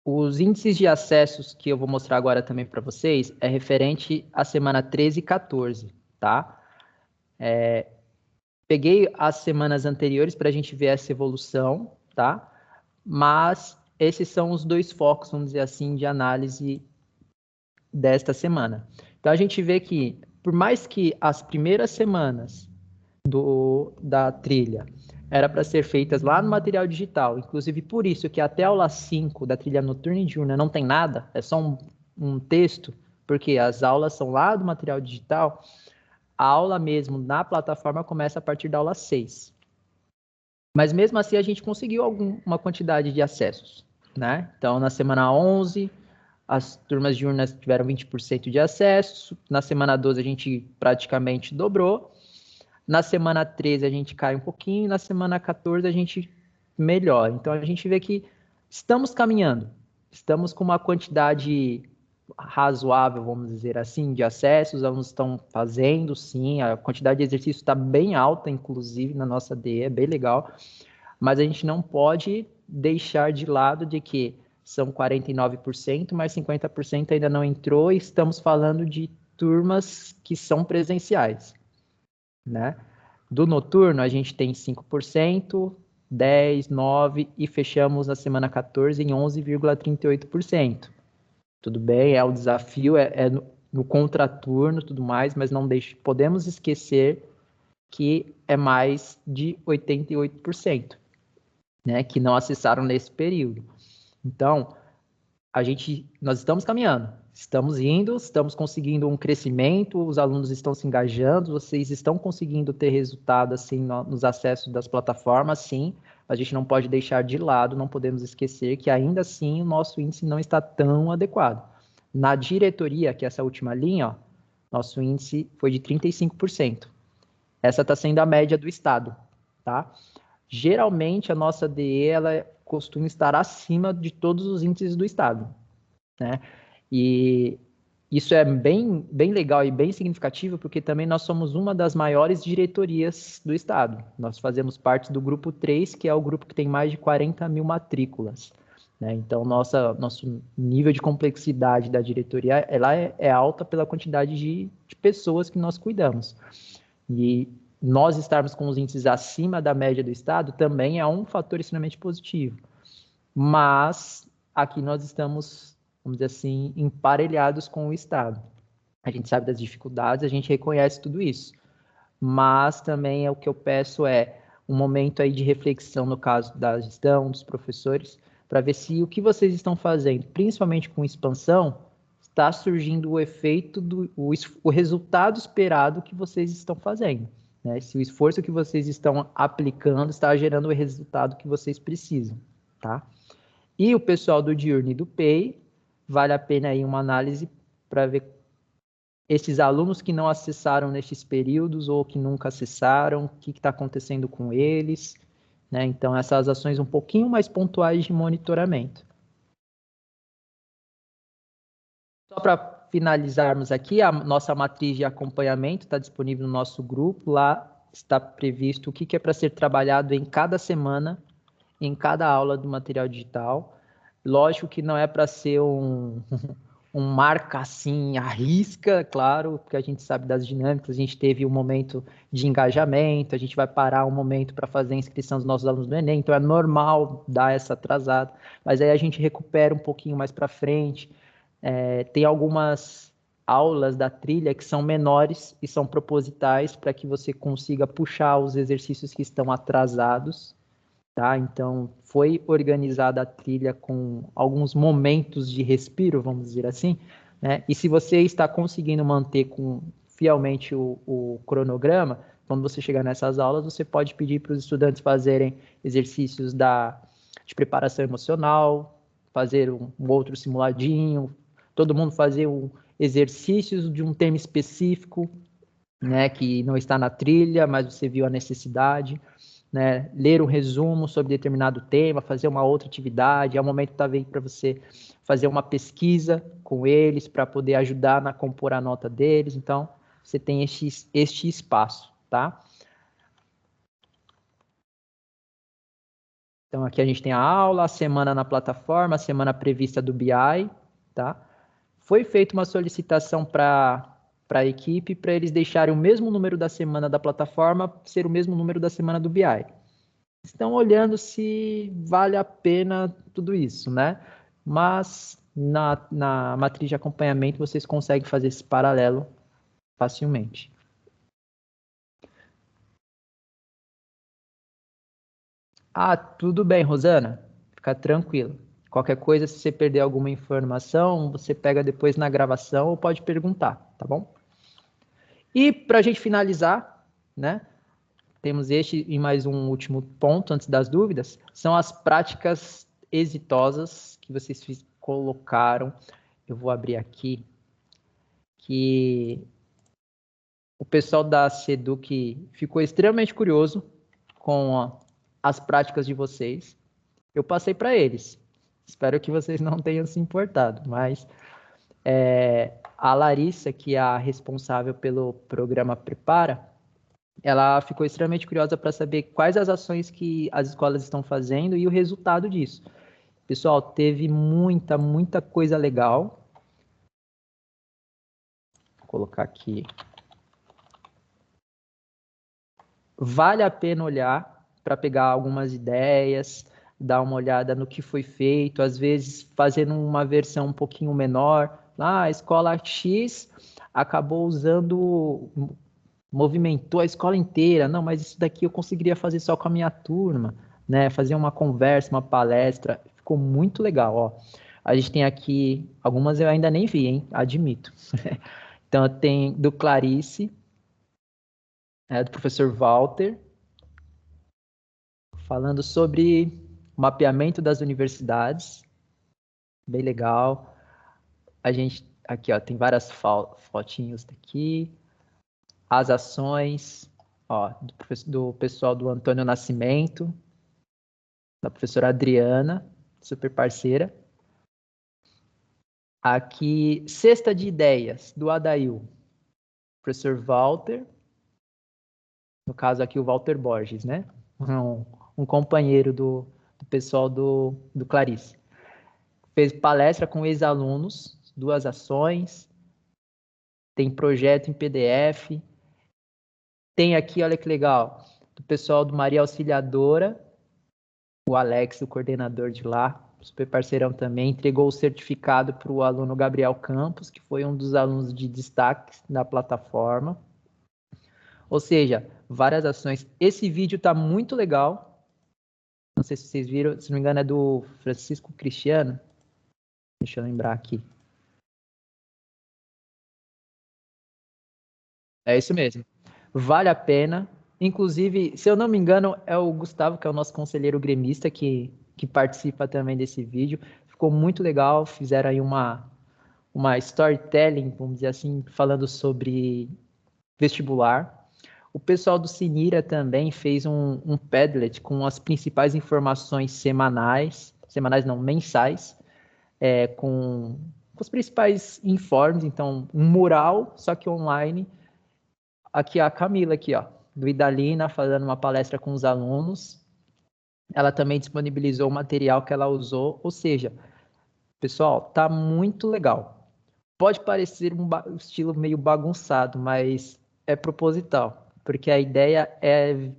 os índices de acessos que eu vou mostrar agora também para vocês é referente à semana 13 e 14, tá? Peguei as semanas anteriores para a gente ver essa evolução, tá? Mas esses são os dois focos, vamos dizer assim, de análise desta semana. Então, a gente vê que, por mais que as primeiras semanas da trilha era para ser feitas lá no material digital, inclusive por isso que até a aula 5 da trilha noturna e diurna não tem nada, é só um texto, porque as aulas são lá do material digital, a aula mesmo na plataforma começa a partir da aula 6. Mas mesmo assim a gente conseguiu uma quantidade de acessos, né? Então na semana 11, as turmas diurnas tiveram 20% de acesso, na semana 12 a gente praticamente dobrou, na semana 13 a gente cai um pouquinho, na semana 14 a gente melhora. Então a gente vê que estamos caminhando, estamos com uma quantidade razoável, vamos dizer assim, de acessos, os alunos estão fazendo, sim, a quantidade de exercício está bem alta, inclusive, na nossa DE, é bem legal, mas a gente não pode deixar de lado de que são 49%, mas 50% ainda não entrou e estamos falando de turmas que são presenciais, né? Do noturno, a gente tem 5%, 10, 9 e fechamos na semana 14 em 11,38%. Tudo bem, é o desafio, é no contraturno, tudo mais, mas não podemos esquecer que é mais de 88%, né, que não acessaram nesse período. Então, nós estamos caminhando, estamos indo, estamos conseguindo um crescimento, os alunos estão se engajando, vocês estão conseguindo ter resultado assim nos acessos das plataformas, sim. A gente não pode deixar de lado, não podemos esquecer que ainda assim o nosso índice não está tão adequado. Na diretoria, que é essa última linha, ó, nosso índice foi de 35%. Essa está sendo a média do estado, tá? Geralmente a nossa DE ela costuma estar acima de todos os índices do estado, né? E isso é bem legal e bem significativo, porque também nós somos uma das maiores diretorias do estado. Nós fazemos parte do grupo 3, que é o grupo que tem mais de 40 mil matrículas, né? Então, nosso nível de complexidade da diretoria ela é alta pela quantidade de pessoas que nós cuidamos. E nós estarmos com os índices acima da média do estado também é um fator extremamente positivo. Mas aqui nós estamos, vamos dizer assim, emparelhados com o estado. A gente sabe das dificuldades, a gente reconhece tudo isso. Mas também o que eu peço é um momento aí de reflexão no caso da gestão, dos professores, para ver se o que vocês estão fazendo, principalmente com expansão, está surgindo o efeito, o resultado esperado que vocês estão fazendo. Né? Se o esforço que vocês estão aplicando está gerando o resultado que vocês precisam. Tá? E o pessoal do diurno e do PEI, vale a pena aí uma análise para ver esses alunos que não acessaram nestes períodos ou que nunca acessaram, o que está acontecendo com eles, né? Então, essas ações um pouquinho mais pontuais de monitoramento. Só para finalizarmos aqui, a nossa matriz de acompanhamento está disponível no nosso grupo. Lá está previsto o que é para ser trabalhado em cada semana, em cada aula do material digital. Lógico que não é para ser um marca assim, à risca, claro, porque a gente sabe das dinâmicas, a gente teve um momento de engajamento, a gente vai parar um momento para fazer a inscrição dos nossos alunos do Enem, então é normal dar essa atrasada, mas aí a gente recupera um pouquinho mais para frente. Tem algumas aulas da trilha que são menores e são propositais para que você consiga puxar os exercícios que estão atrasados, tá? Então, foi organizada a trilha com alguns momentos de respiro, vamos dizer assim, né? E se você está conseguindo manter fielmente o cronograma, quando você chegar nessas aulas, você pode pedir para os estudantes fazerem exercícios de preparação emocional, fazer um outro simuladinho, todo mundo fazer exercícios de um tema específico, né, que não está na trilha, mas você viu a necessidade, né, ler um resumo sobre determinado tema, fazer uma outra atividade. É o momento também para você fazer uma pesquisa com eles, para poder ajudar a compor a nota deles. Então, você tem este espaço, tá? Então, aqui a gente tem a aula, a semana na plataforma, a semana prevista do BI, tá? Foi feita uma solicitação para a equipe para eles deixarem o mesmo número da semana da plataforma ser o mesmo número da semana do BI. Estão olhando se vale a pena tudo isso, né? Mas na matriz de acompanhamento vocês conseguem fazer esse paralelo facilmente. Ah, tudo bem, Rosana. Fica tranquilo. Qualquer coisa, se você perder alguma informação, você pega depois na gravação ou pode perguntar, tá bom? E para a gente finalizar, né? Temos este e mais um último ponto antes das dúvidas, são as práticas exitosas que vocês colocaram. Eu vou abrir aqui, que o pessoal da Seduc ficou extremamente curioso com as práticas de vocês. Eu passei para eles. Espero que vocês não tenham se importado, mas a Larissa, que é a responsável pelo programa Prepara, ela ficou extremamente curiosa para saber quais as ações que as escolas estão fazendo e o resultado disso. Pessoal, teve muita coisa legal. Vou colocar aqui. Vale a pena olhar para pegar algumas ideias, dar uma olhada no que foi feito, às vezes fazendo uma versão um pouquinho menor. A escola X acabou movimentou a escola inteira. Não, mas isso daqui eu conseguiria fazer só com a minha turma, né? Fazer uma conversa, uma palestra. Ficou muito legal, ó. A gente tem aqui, algumas eu ainda nem vi, hein? Admito. Então, tem do Clarice, do professor Walter, falando sobre mapeamento das universidades. Bem legal. A gente, aqui, ó, tem várias fotinhos daqui. As ações, ó, do pessoal do Antônio Nascimento, da professora Adriana, super parceira. Aqui, cesta de ideias, do Adail, professor Walter, no caso aqui o Walter Borges, né? Um companheiro do pessoal do Clarice. Fez palestra com ex-alunos, 2 ações, tem projeto em PDF, tem aqui, olha que legal, do pessoal do Maria Auxiliadora, o Alex, o coordenador de lá, super parceirão também, entregou o certificado para o aluno Gabriel Campos, que foi um dos alunos de destaque da plataforma. Ou seja, várias ações. Esse vídeo está muito legal. Não sei se vocês viram, se não me engano é do Francisco Cristiano. Deixa eu lembrar aqui. É isso mesmo. Vale a pena. Inclusive, se eu não me engano, é o Gustavo, que é o nosso conselheiro gremista, que participa também desse vídeo. Ficou muito legal. Fizeram aí uma storytelling, vamos dizer assim, falando sobre vestibular. O pessoal do Sinira também fez um Padlet com as principais informações mensais, com os principais informes, então, um mural, só que online. Aqui a Camila, aqui, ó, do Idalina, fazendo uma palestra com os alunos. Ela também disponibilizou o material que ela usou, ou seja, pessoal, tá muito legal. Pode parecer um estilo meio bagunçado, mas é proposital, porque a ideia é,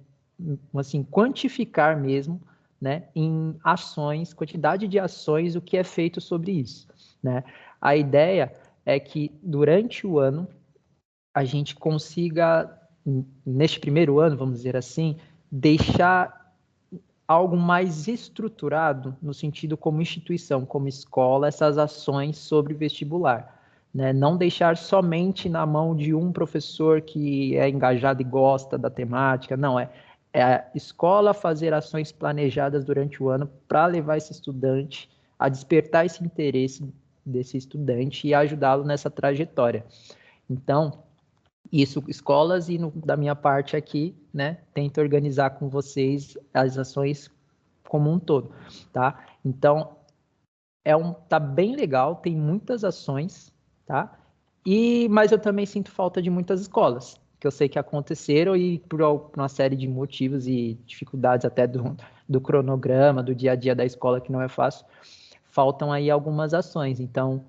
assim, quantificar mesmo, né, em ações, quantidade de ações, o que é feito sobre isso, né? A ideia é que durante o ano a gente consiga, neste primeiro ano, vamos dizer assim, deixar algo mais estruturado no sentido como instituição, como escola, essas ações sobre vestibular. Né? Não deixar somente na mão de um professor que é engajado e gosta da temática, não, é a escola fazer ações planejadas durante o ano para levar esse estudante a despertar esse interesse desse estudante e ajudá-lo nessa trajetória. Então, isso, escolas e da minha parte aqui, né, tento organizar com vocês as ações como um todo, tá? Então, tá bem legal, tem muitas ações, tá? Mas eu também sinto falta de muitas escolas, que eu sei que aconteceram e por uma série de motivos e dificuldades até do cronograma, do dia a dia da escola, que não é fácil, faltam aí algumas ações. Então,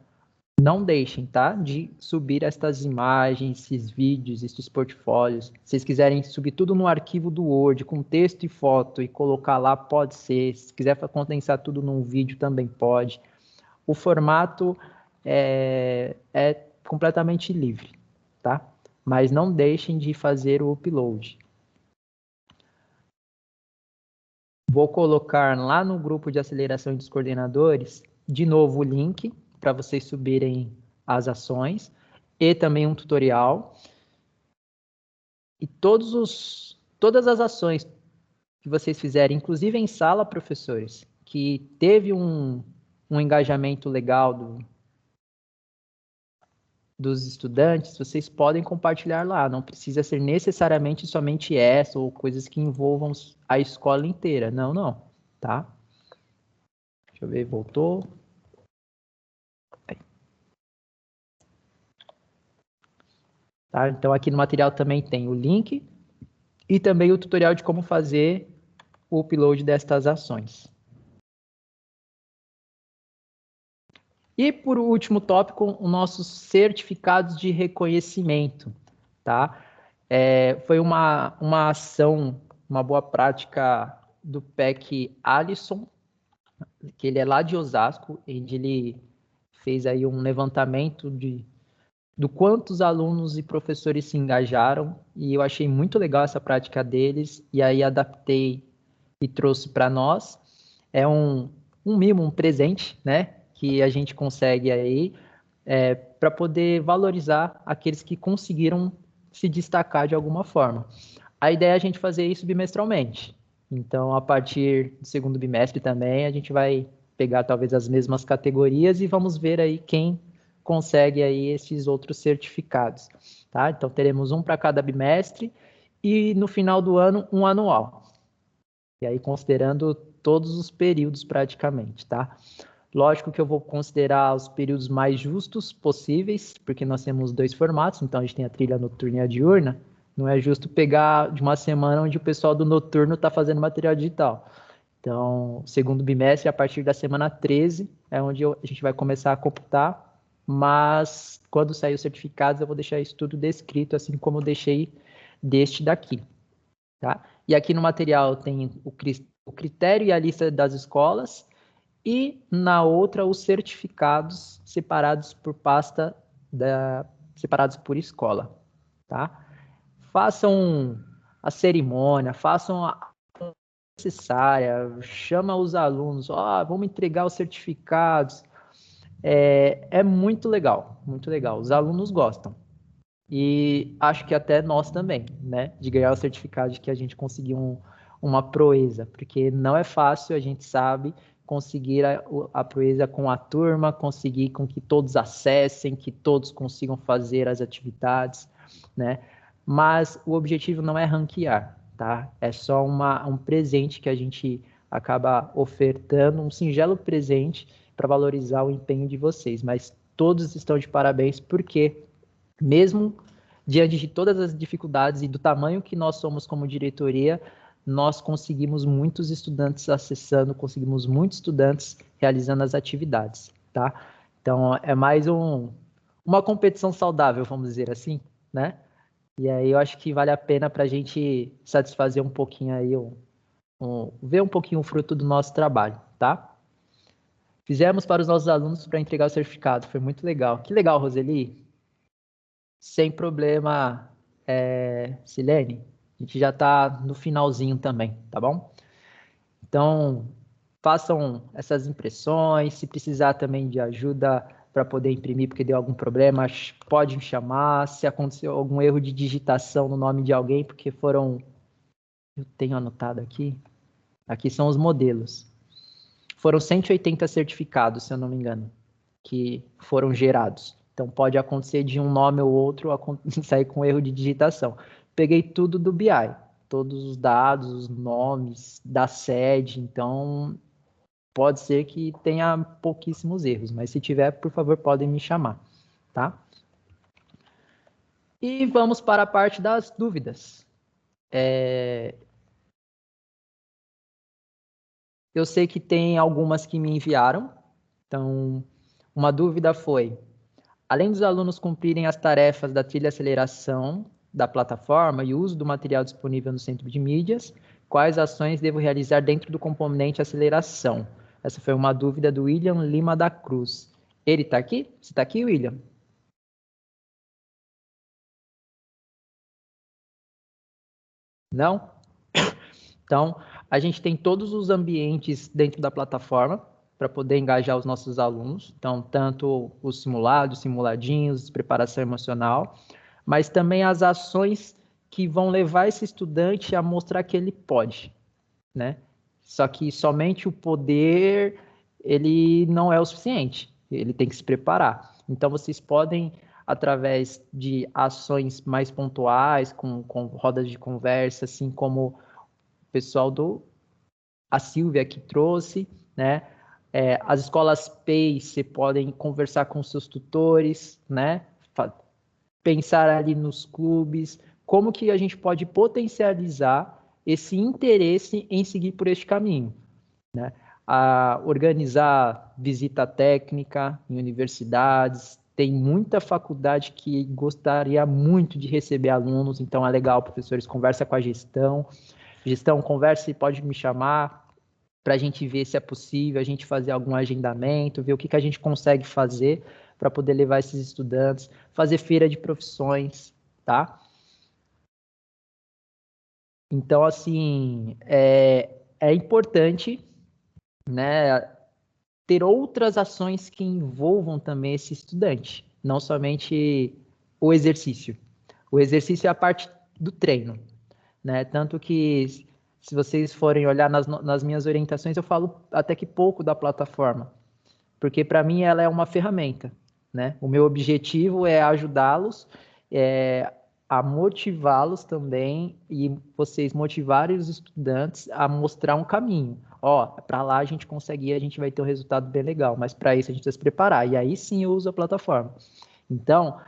não deixem, tá? De subir estas imagens, esses vídeos, esses portfólios. Se vocês quiserem subir tudo no arquivo do Word, com texto e foto, e colocar lá, pode ser. Se quiser condensar tudo num vídeo, também pode. O formato é completamente livre, tá? Mas não deixem de fazer o upload. Vou colocar lá no grupo de aceleração dos coordenadores, de novo o link, para vocês subirem as ações e também um tutorial. E todas as ações que vocês fizerem, inclusive em sala, professores, que teve um engajamento legal dos estudantes, vocês podem compartilhar lá. Não precisa ser necessariamente somente essa ou coisas que envolvam a escola inteira. Não, não. Tá? Deixa eu ver, voltou. Tá? Então, aqui no material também tem o link e também o tutorial de como fazer o upload destas ações. E, por último tópico, os nossos certificados de reconhecimento. Tá? Foi uma ação, uma boa prática do PEC Alisson, que ele é lá de Osasco, onde ele fez aí um levantamento do quantos alunos e professores se engajaram, e eu achei muito legal essa prática deles, e aí adaptei e trouxe para nós. É um mimo, um presente, né, que a gente consegue aí para poder valorizar aqueles que conseguiram se destacar de alguma forma. A ideia é a gente fazer isso bimestralmente. Então, a partir do segundo bimestre também, a gente vai pegar talvez as mesmas categorias e vamos ver aí quem consegue aí esses outros certificados, tá? Então, teremos um para cada bimestre e no final do ano, um anual. E aí, considerando todos os períodos praticamente, tá? Lógico que eu vou considerar os períodos mais justos possíveis, porque nós temos 2 formatos, então a gente tem a trilha noturna e a diurna. Não é justo pegar de uma semana onde o pessoal do noturno está fazendo material digital. Então, segundo bimestre, a partir da semana 13, é onde a gente vai começar a computar, mas quando sair os certificados, eu vou deixar isso tudo descrito, assim como eu deixei deste daqui. Tá? E aqui no material tem o critério e a lista das escolas, e na outra os certificados separados por pasta, separados por escola, tá? Façam a cerimônia, façam a necessária, chama os alunos, vamos entregar os certificados. É muito legal, muito legal. Os alunos gostam. E acho que até nós também, né? De ganhar o certificado de que a gente conseguiu uma proeza, porque não é fácil, a gente sabe, conseguir a proeza com a turma, conseguir com que todos acessem, que todos consigam fazer as atividades, né? Mas o objetivo não é ranquear, tá? É só um presente que a gente acaba ofertando, um singelo presente para valorizar o empenho de vocês, mas todos estão de parabéns, porque mesmo diante de todas as dificuldades e do tamanho que nós somos como diretoria, nós conseguimos muitos estudantes acessando, conseguimos muitos estudantes realizando as atividades, tá? Então, é mais uma competição saudável, vamos dizer assim, né? E aí eu acho que vale a pena para a gente satisfazer um pouquinho aí, ver um pouquinho o fruto do nosso trabalho, tá? Fizemos para os nossos alunos para entregar o certificado, foi muito legal. Que legal, Roseli. Sem problema, Silene. A gente já está no finalzinho também, tá bom? Então, façam essas impressões. Se precisar também de ajuda para poder imprimir porque deu algum problema, pode me chamar. Se aconteceu algum erro de digitação no nome de alguém, porque foram... Eu tenho anotado aqui. Aqui são os modelos. Foram 180 certificados, se eu não me engano, que foram gerados. Então, pode acontecer de um nome ou outro sair com erro de digitação. Peguei tudo do BI, todos os dados, os nomes da sede, então pode ser que tenha pouquíssimos erros, mas se tiver, por favor, podem me chamar, tá? E vamos para a parte das dúvidas. Eu sei que tem algumas que me enviaram, então uma dúvida foi: além dos alunos cumprirem as tarefas da trilha aceleração da plataforma e uso do material disponível no centro de mídias, quais ações devo realizar dentro do componente aceleração? Essa foi uma dúvida do William Lima da Cruz. Ele está aqui? Você está aqui, William? Não? Então, a gente tem todos os ambientes dentro da plataforma para poder engajar os nossos alunos. Então, tanto os simulados, simuladinhos, preparação emocional, mas também as ações que vão levar esse estudante a mostrar que ele pode, né? Só que somente o poder, ele não é o suficiente, ele tem que se preparar. Então, vocês podem, através de ações mais pontuais, com rodas de conversa, assim como o pessoal a Silvia que trouxe, né? As escolas PACE podem conversar com seus tutores, né? Pensar ali nos clubes, como que a gente pode potencializar esse interesse em seguir por este caminho, né? Organizar visita técnica em universidades, tem muita faculdade que gostaria muito de receber alunos, então é legal, professores, conversa com a gestão, conversa e pode me chamar para a gente ver se é possível, a gente fazer algum agendamento, ver o que a gente consegue fazer para poder levar esses estudantes, fazer feira de profissões, tá? Então, assim, é importante, né, ter outras ações que envolvam também esse estudante, não somente o exercício. O exercício é a parte do treino, né? Tanto que, se vocês forem olhar nas minhas orientações, eu falo até que pouco da plataforma, porque para mim ela é uma ferramenta, né? O meu objetivo é ajudá-los, a motivá-los também e vocês motivarem os estudantes a mostrar um caminho. Ó, para lá a gente consegue ir, a gente vai ter um resultado bem legal, mas para isso a gente precisa se preparar, e aí sim eu uso a plataforma. Então,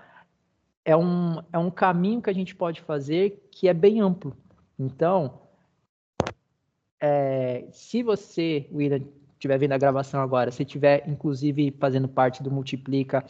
é um caminho que a gente pode fazer que é bem amplo. Então, se você, William, estiver vendo a gravação agora, se estiver, inclusive, fazendo parte do Multiplica,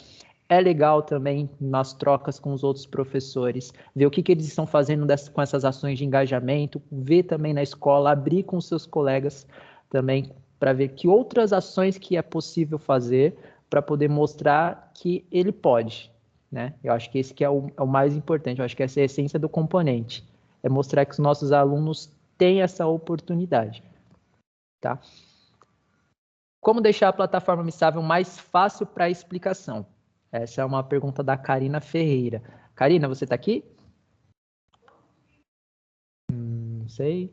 é legal também, nas trocas com os outros professores, ver o que eles estão fazendo com essas ações de engajamento, ver também na escola, abrir com os seus colegas também, para ver que outras ações que é possível fazer para poder mostrar que ele pode, né? Eu acho que esse que é o mais importante, eu acho que essa é a essência do componente, é mostrar que os nossos alunos têm essa oportunidade, tá? Como deixar a plataforma amistável mais fácil para explicação? Essa é uma pergunta da Karina Ferreira. Karina, você está aqui? Não sei.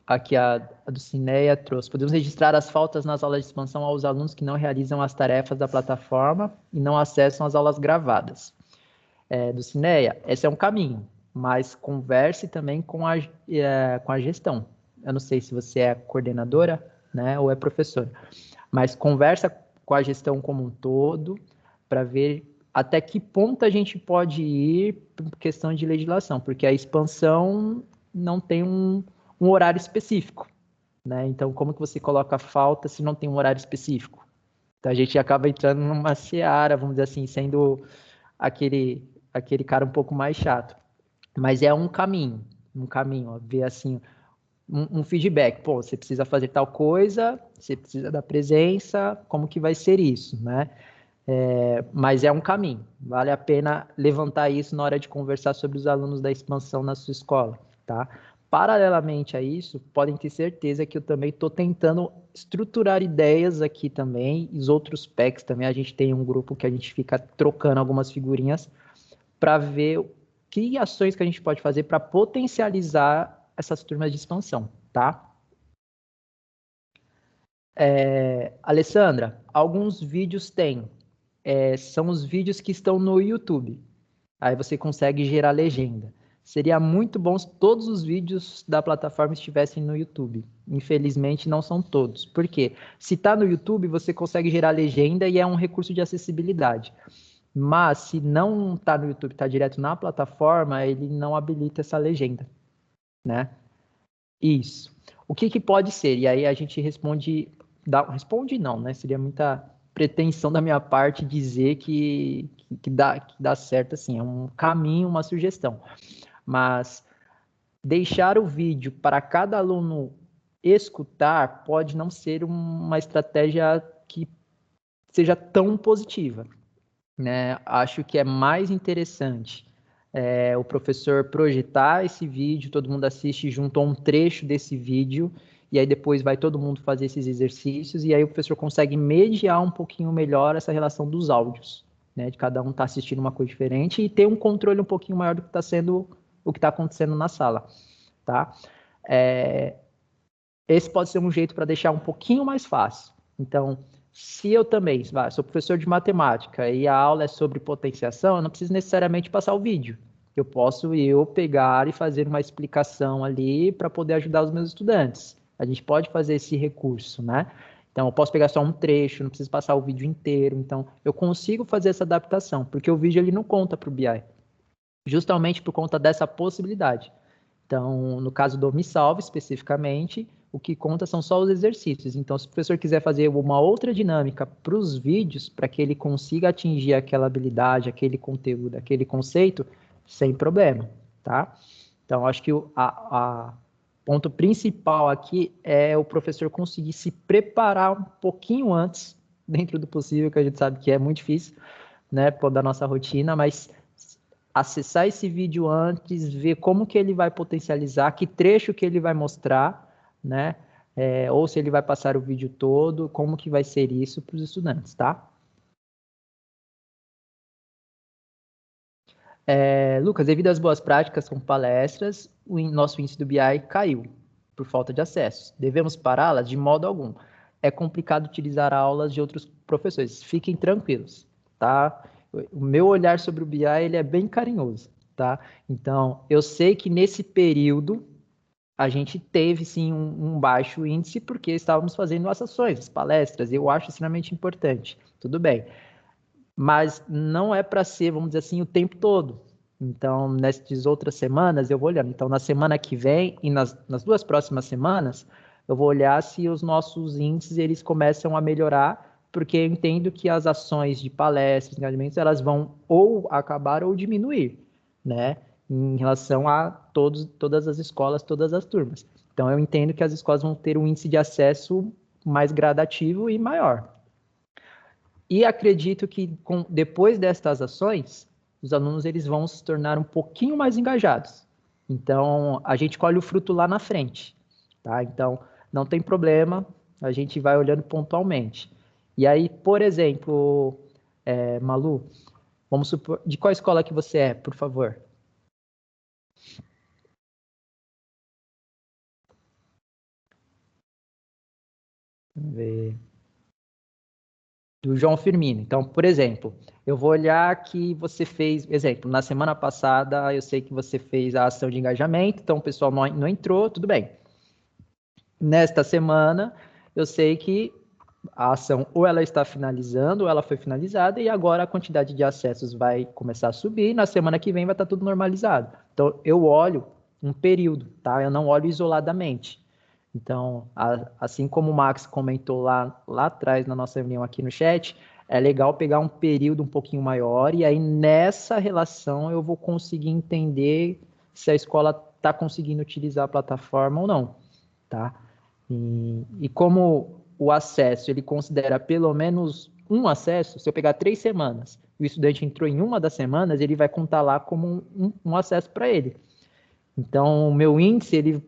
Aqui a do Cineia trouxe. Podemos registrar as faltas nas aulas de expansão aos alunos que não realizam as tarefas da plataforma e não acessam as aulas gravadas. Do Cineia, esse é um caminho, mas converse também com a gestão. Eu não sei se você é coordenadora, né, ou é professora, mas conversa com a gestão como um todo, para ver até que ponto a gente pode ir por questão de legislação, porque a expansão não tem um horário específico, né? Então, como que você coloca a falta se não tem um horário específico? Então, a gente acaba entrando numa seara, vamos dizer assim, sendo aquele cara um pouco mais chato. Mas é um caminho, ó, ver assim, um feedback. Pô, você precisa fazer tal coisa, você precisa da presença, como que vai ser isso, né? Mas é um caminho, vale a pena levantar isso na hora de conversar sobre os alunos da expansão na sua escola, tá? Paralelamente a isso, podem ter certeza que eu também estou tentando estruturar ideias aqui também, e os outros PECs também, a gente tem um grupo que a gente fica trocando algumas figurinhas para ver que ações que a gente pode fazer para potencializar essas turmas de expansão, tá? Alessandra, alguns vídeos tem, são os vídeos que estão no YouTube. Aí você consegue gerar legenda. Seria muito bom se todos os vídeos da plataforma estivessem no YouTube. Infelizmente, não são todos. Por quê? Se está no YouTube, você consegue gerar legenda e é um recurso de acessibilidade. Mas, se não está no YouTube, está direto na plataforma, ele não habilita essa legenda, né? Isso. O que pode ser? E aí a gente responde... responde não, né? Seria muita pretensão da minha parte dizer que dá certo, assim, é um caminho, uma sugestão. Mas deixar o vídeo para cada aluno escutar pode não ser uma estratégia que seja tão positiva, né? Acho que é mais interessante o professor projetar esse vídeo, todo mundo assiste junto a um trecho desse vídeo, e aí depois vai todo mundo fazer esses exercícios, e aí o professor consegue mediar um pouquinho melhor essa relação dos áudios, né? De cada um estar assistindo uma coisa diferente e ter um controle um pouquinho maior do que está sendo, o que está acontecendo na sala, tá? Esse pode ser um jeito para deixar um pouquinho mais fácil. Então, se eu também sou professor de matemática e a aula é sobre potenciação, eu não preciso necessariamente passar o vídeo. Eu posso pegar e fazer uma explicação ali para poder ajudar os meus estudantes. A gente pode fazer esse recurso, né? Então, eu posso pegar só um trecho, não preciso passar o vídeo inteiro. Então, eu consigo fazer essa adaptação, porque o vídeo ele não conta para o BI, justamente por conta dessa possibilidade. Então, no caso do Me Salve, especificamente, o que conta são só os exercícios. Então, se o professor quiser fazer uma outra dinâmica para os vídeos, para que ele consiga atingir aquela habilidade, aquele conteúdo, aquele conceito, sem problema, tá? Então, acho que o ponto principal aqui é o professor conseguir se preparar um pouquinho antes, dentro do possível, que a gente sabe que é muito difícil, né, da nossa rotina, mas acessar esse vídeo antes, ver como que ele vai potencializar, que trecho que ele vai mostrar, né? Ou se ele vai passar o vídeo todo, como que vai ser isso para os estudantes, tá? Lucas, devido às boas práticas com palestras, o nosso índice do BI caiu por falta de acesso. Devemos pará-las? De modo algum. É complicado utilizar aulas de outros professores. Fiquem tranquilos, tá? O meu olhar sobre o BI ele é bem carinhoso, tá? Então, eu sei que nesse período a gente teve sim um baixo índice porque estávamos fazendo as ações, as palestras. Eu acho extremamente importante. Tudo bem. Mas não é para ser, vamos dizer assim, o tempo todo. Então, nessas outras semanas, eu vou olhando. Então, na semana que vem e nas 2 próximas semanas, eu vou olhar se os nossos índices eles começam a melhorar, porque eu entendo que as ações de palestras, engajamentos, elas vão ou acabar ou diminuir, né? Em relação a todas as escolas, todas as turmas. Então, eu entendo que as escolas vão ter um índice de acesso mais gradativo e maior. E acredito que depois destas ações, os alunos eles vão se tornar um pouquinho mais engajados. Então, a gente colhe o fruto lá na frente, tá? Então, não tem problema, a gente vai olhando pontualmente. E aí, por exemplo, Malu, vamos supor, de qual escola que você é, por favor? Vamos ver. Do João Firmino. Então, por exemplo, eu vou olhar que você fez, exemplo, na semana passada eu sei que você fez a ação de engajamento, então o pessoal não entrou, tudo bem. Nesta semana, eu sei que a ação ou ela está finalizando, ou ela foi finalizada, e agora a quantidade de acessos vai começar a subir, e na semana que vem vai estar tudo normalizado. Então, eu olho um período, tá? Eu não olho isoladamente. Então, assim como o Max comentou lá atrás na nossa reunião aqui no chat, é legal pegar um período um pouquinho maior, e aí nessa relação eu vou conseguir entender se a escola está conseguindo utilizar a plataforma ou não, tá? E como o acesso, ele considera pelo menos um acesso, se eu pegar 3 semanas, e o estudante entrou em uma das semanas, ele vai contar lá como um acesso para ele. Então, o meu índice, ele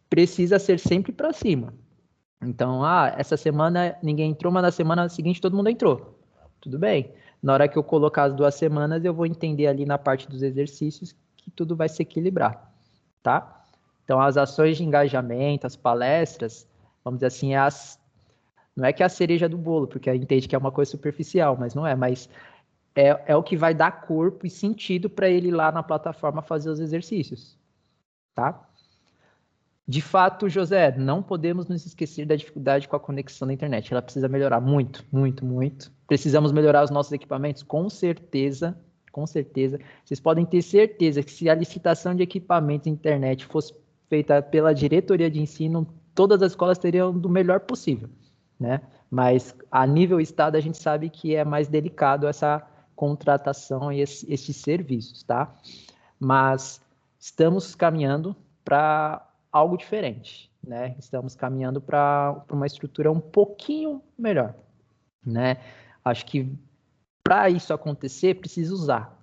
precisa ser sempre para cima. Então, essa semana ninguém entrou, mas na semana seguinte todo mundo entrou. Tudo bem. Na hora que eu colocar as 2 semanas, eu vou entender ali na parte dos exercícios que tudo vai se equilibrar, tá? Então, as ações de engajamento, as palestras, vamos dizer assim, não é que é a cereja do bolo, porque a gente entende que é uma coisa superficial, mas não é, mas é o que vai dar corpo e sentido para ele ir lá na plataforma fazer os exercícios, tá? De fato, José, não podemos nos esquecer da dificuldade com a conexão da internet. Ela precisa melhorar muito, muito, muito. Precisamos melhorar os nossos equipamentos, com certeza, com certeza. Vocês podem ter certeza que se a licitação de equipamentos de internet fosse feita pela diretoria de ensino, todas as escolas teriam do melhor possível, né? Mas a nível estado a gente sabe que é mais delicado essa contratação e esses serviços, tá? Mas estamos caminhando para algo diferente, né? Estamos caminhando para uma estrutura um pouquinho melhor, né? Acho que para isso acontecer, precisa usar,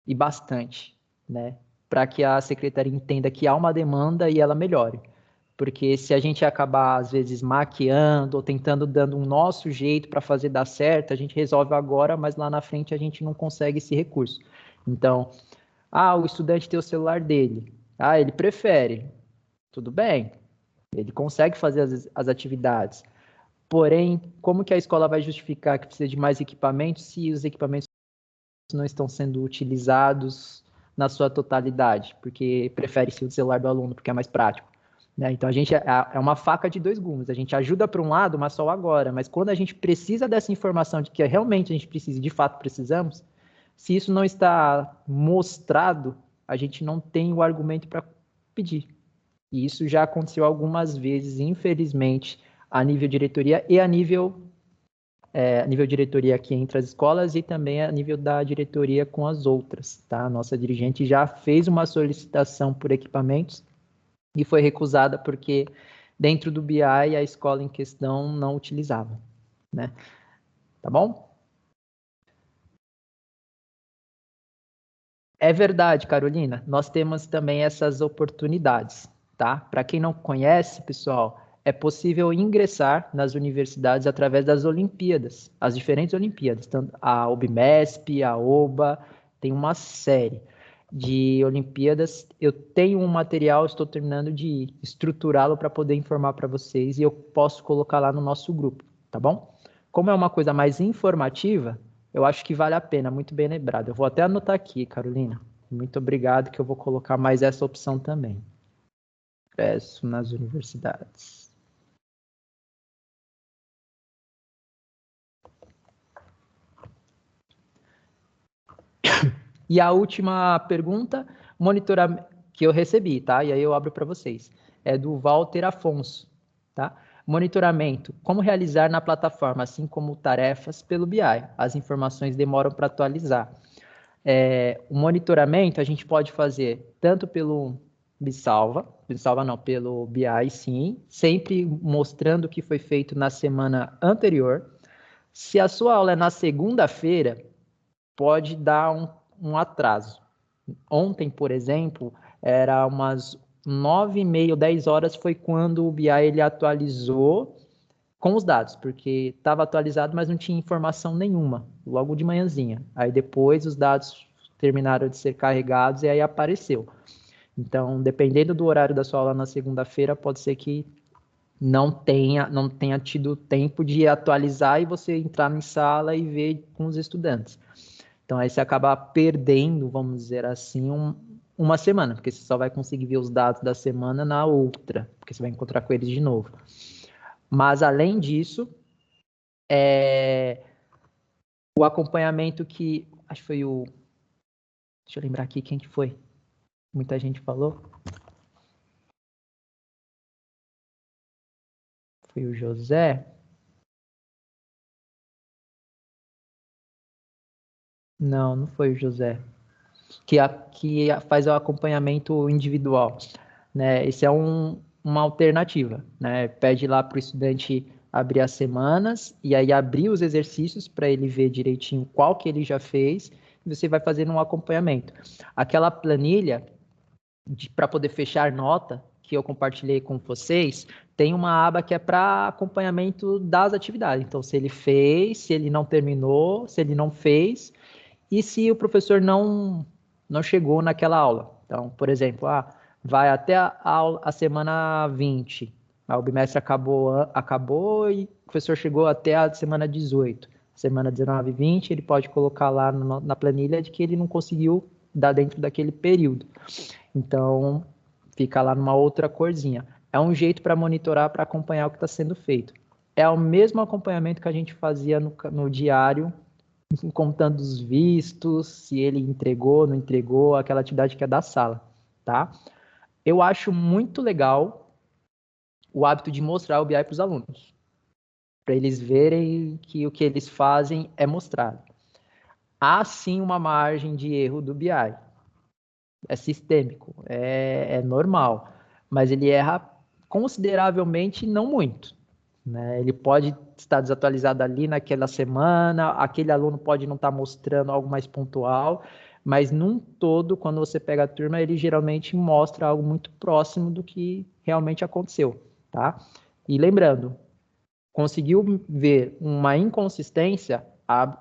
e bastante, né? Para que a secretaria entenda que há uma demanda e ela melhore. Porque se a gente acabar, às vezes, maquiando ou tentando dando um nosso jeito para fazer dar certo, a gente resolve agora, mas lá na frente a gente não consegue esse recurso. Então, o estudante tem o celular dele. Ele prefere. Tudo bem. Ele consegue fazer as atividades. Porém, como que a escola vai justificar que precisa de mais equipamentos se os equipamentos não estão sendo utilizados na sua totalidade? Porque prefere-se o celular do aluno, porque é mais prático. Né? Então, a gente é uma faca de 2 gumes. A gente ajuda para um lado, mas só agora. Mas quando a gente precisa dessa informação de que realmente a gente precisa e de fato precisamos, se isso não está mostrado, a gente não tem o argumento para pedir. E isso já aconteceu algumas vezes, infelizmente, a nível diretoria e a nível diretoria aqui entre as escolas e também a nível da diretoria com as outras, tá? A nossa dirigente já fez uma solicitação por equipamentos e foi recusada porque dentro do BI a escola em questão não utilizava, né? Tá bom? É verdade, Carolina. Nós temos também essas oportunidades, tá? Para quem não conhece, pessoal, é possível ingressar nas universidades através das Olimpíadas, as diferentes Olimpíadas, tanto a OBMESP, a OBA, tem uma série de Olimpíadas. Eu tenho um material, estou terminando de estruturá-lo para poder informar para vocês e eu posso colocar lá no nosso grupo, tá bom? Como é uma coisa mais informativa, eu acho que vale a pena, muito bem lembrado. Eu vou até anotar aqui, Carolina. Muito obrigado, que eu vou colocar mais essa opção também. Ingresso nas universidades. E a última pergunta, monitoramento, que eu recebi, tá? E aí eu abro para vocês. É do Walter Afonso, tá? Monitoramento. Como realizar na plataforma, assim como tarefas pelo BI. As informações demoram para atualizar. O monitoramento a gente pode fazer tanto pelo Bisalva não, pelo BI sim, sempre mostrando o que foi feito na semana anterior. Se a sua aula é na segunda-feira, pode dar um atraso. Ontem, por exemplo, era umas 9h30, 10 horas foi quando o BI ele atualizou com os dados, porque estava atualizado, mas não tinha informação nenhuma, logo de manhãzinha. Aí depois os dados terminaram de ser carregados e aí apareceu. Então, dependendo do horário da sua aula na segunda-feira, pode ser que não tenha tido tempo de atualizar e você entrar em sala e ver com os estudantes. Então, aí você acaba perdendo, vamos dizer assim, uma semana, porque você só vai conseguir ver os dados da semana na outra, porque você vai encontrar com eles de novo. Mas, além disso, o acompanhamento que... Acho que foi o... Deixa eu lembrar aqui quem que foi. Muita gente falou. Foi o José. Não foi o José. Que faz o acompanhamento individual, né? Isso é uma alternativa, né? Pede lá para o estudante abrir as semanas e aí abrir os exercícios para ele ver direitinho qual que ele já fez e você vai fazendo um acompanhamento. Aquela planilha para poder fechar nota que eu compartilhei com vocês, tem uma aba que é para acompanhamento das atividades. Então, se ele fez, se ele não terminou, se ele não fez e se o professor não chegou naquela aula. Então, por exemplo, vai até a semana 20. O bimestre acabou e o professor chegou até a semana 18. Semana 19 e 20, ele pode colocar lá na planilha de que ele não conseguiu dar dentro daquele período. Então, fica lá numa outra corzinha. É um jeito para monitorar, para acompanhar o que está sendo feito. É o mesmo acompanhamento que a gente fazia no diário, contando os vistos, se ele entregou, não entregou, aquela atividade que é da sala, tá? Eu acho muito legal o hábito de mostrar o BI para os alunos, para eles verem que o que eles fazem é mostrado. Há sim uma margem de erro do BI, é sistêmico, é normal, mas ele erra consideravelmente, não muito. Né? Ele pode estar desatualizado ali naquela semana, aquele aluno pode não estar mostrando algo mais pontual, mas num todo, quando você pega a turma, ele geralmente mostra algo muito próximo do que realmente aconteceu, tá? E lembrando, conseguiu ver uma inconsistência,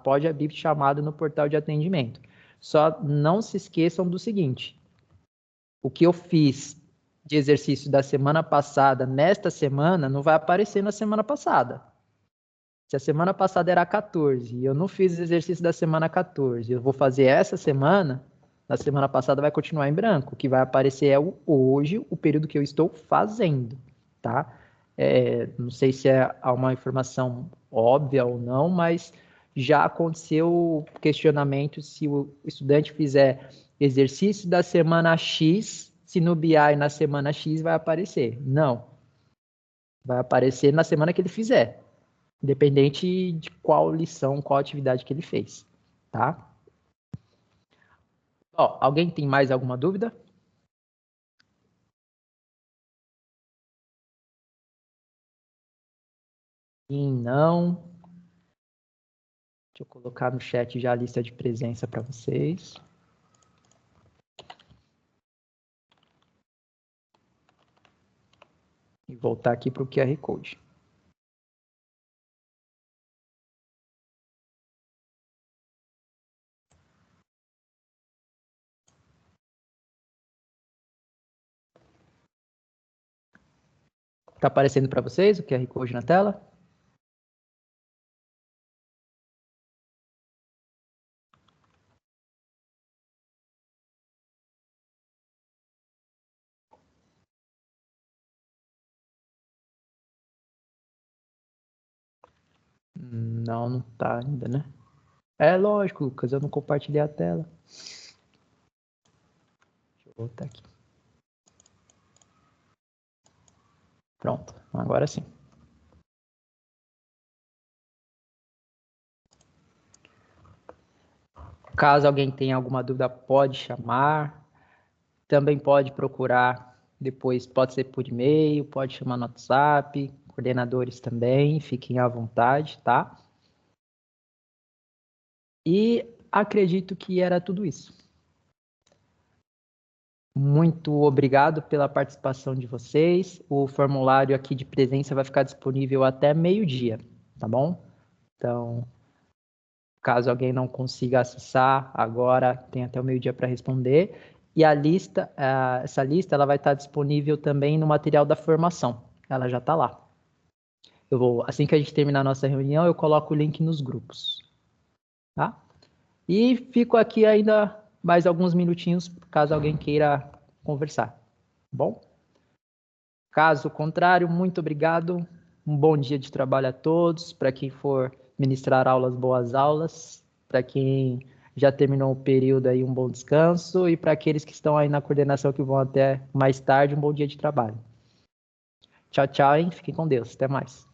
pode abrir chamada no portal de atendimento. Só não se esqueçam do seguinte, o que eu fiz de exercício da semana passada, nesta semana, não vai aparecer na semana passada. Se a semana passada era 14 e eu não fiz exercício da semana 14, eu vou fazer essa semana, na semana passada vai continuar em branco. O que vai aparecer é hoje, o período que eu estou fazendo, tá? Não sei se é uma informação óbvia ou não, mas já aconteceu questionamento se o estudante fizer exercício da semana X, se no BI na semana X vai aparecer. Não. Vai aparecer na semana que ele fizer. Independente de qual lição, qual atividade que ele fez, tá? Alguém tem mais alguma dúvida? Sim, não. Deixa eu colocar no chat já a lista de presença para vocês. E voltar aqui para o QR Code. Está aparecendo para vocês o QR Code na tela? Não, não está ainda, né? É lógico, Lucas, eu não compartilhei a tela. Deixa eu voltar aqui. Pronto, agora sim. Caso alguém tenha alguma dúvida, pode chamar. Também pode procurar depois, pode ser por e-mail, pode chamar no WhatsApp, coordenadores também, fiquem à vontade, tá? E acredito que era tudo isso. Muito obrigado pela participação de vocês. O formulário aqui de presença vai ficar disponível até meio-dia, tá bom? Então, caso alguém não consiga acessar agora, tem até o meio-dia para responder. E a lista, essa lista, ela vai estar disponível também no material da formação. Ela já está lá. Assim que a gente terminar a nossa reunião, eu coloco o link nos grupos. Tá? E fico aqui ainda mais alguns minutinhos, caso alguém queira conversar. Tá bom? Caso contrário, muito obrigado. Um bom dia de trabalho a todos. Para quem for ministrar aulas, boas aulas. Para quem já terminou o período aí, um bom descanso. E para aqueles que estão aí na coordenação que vão até mais tarde, um bom dia de trabalho. Tchau, tchau, hein? Fiquem com Deus. Até mais.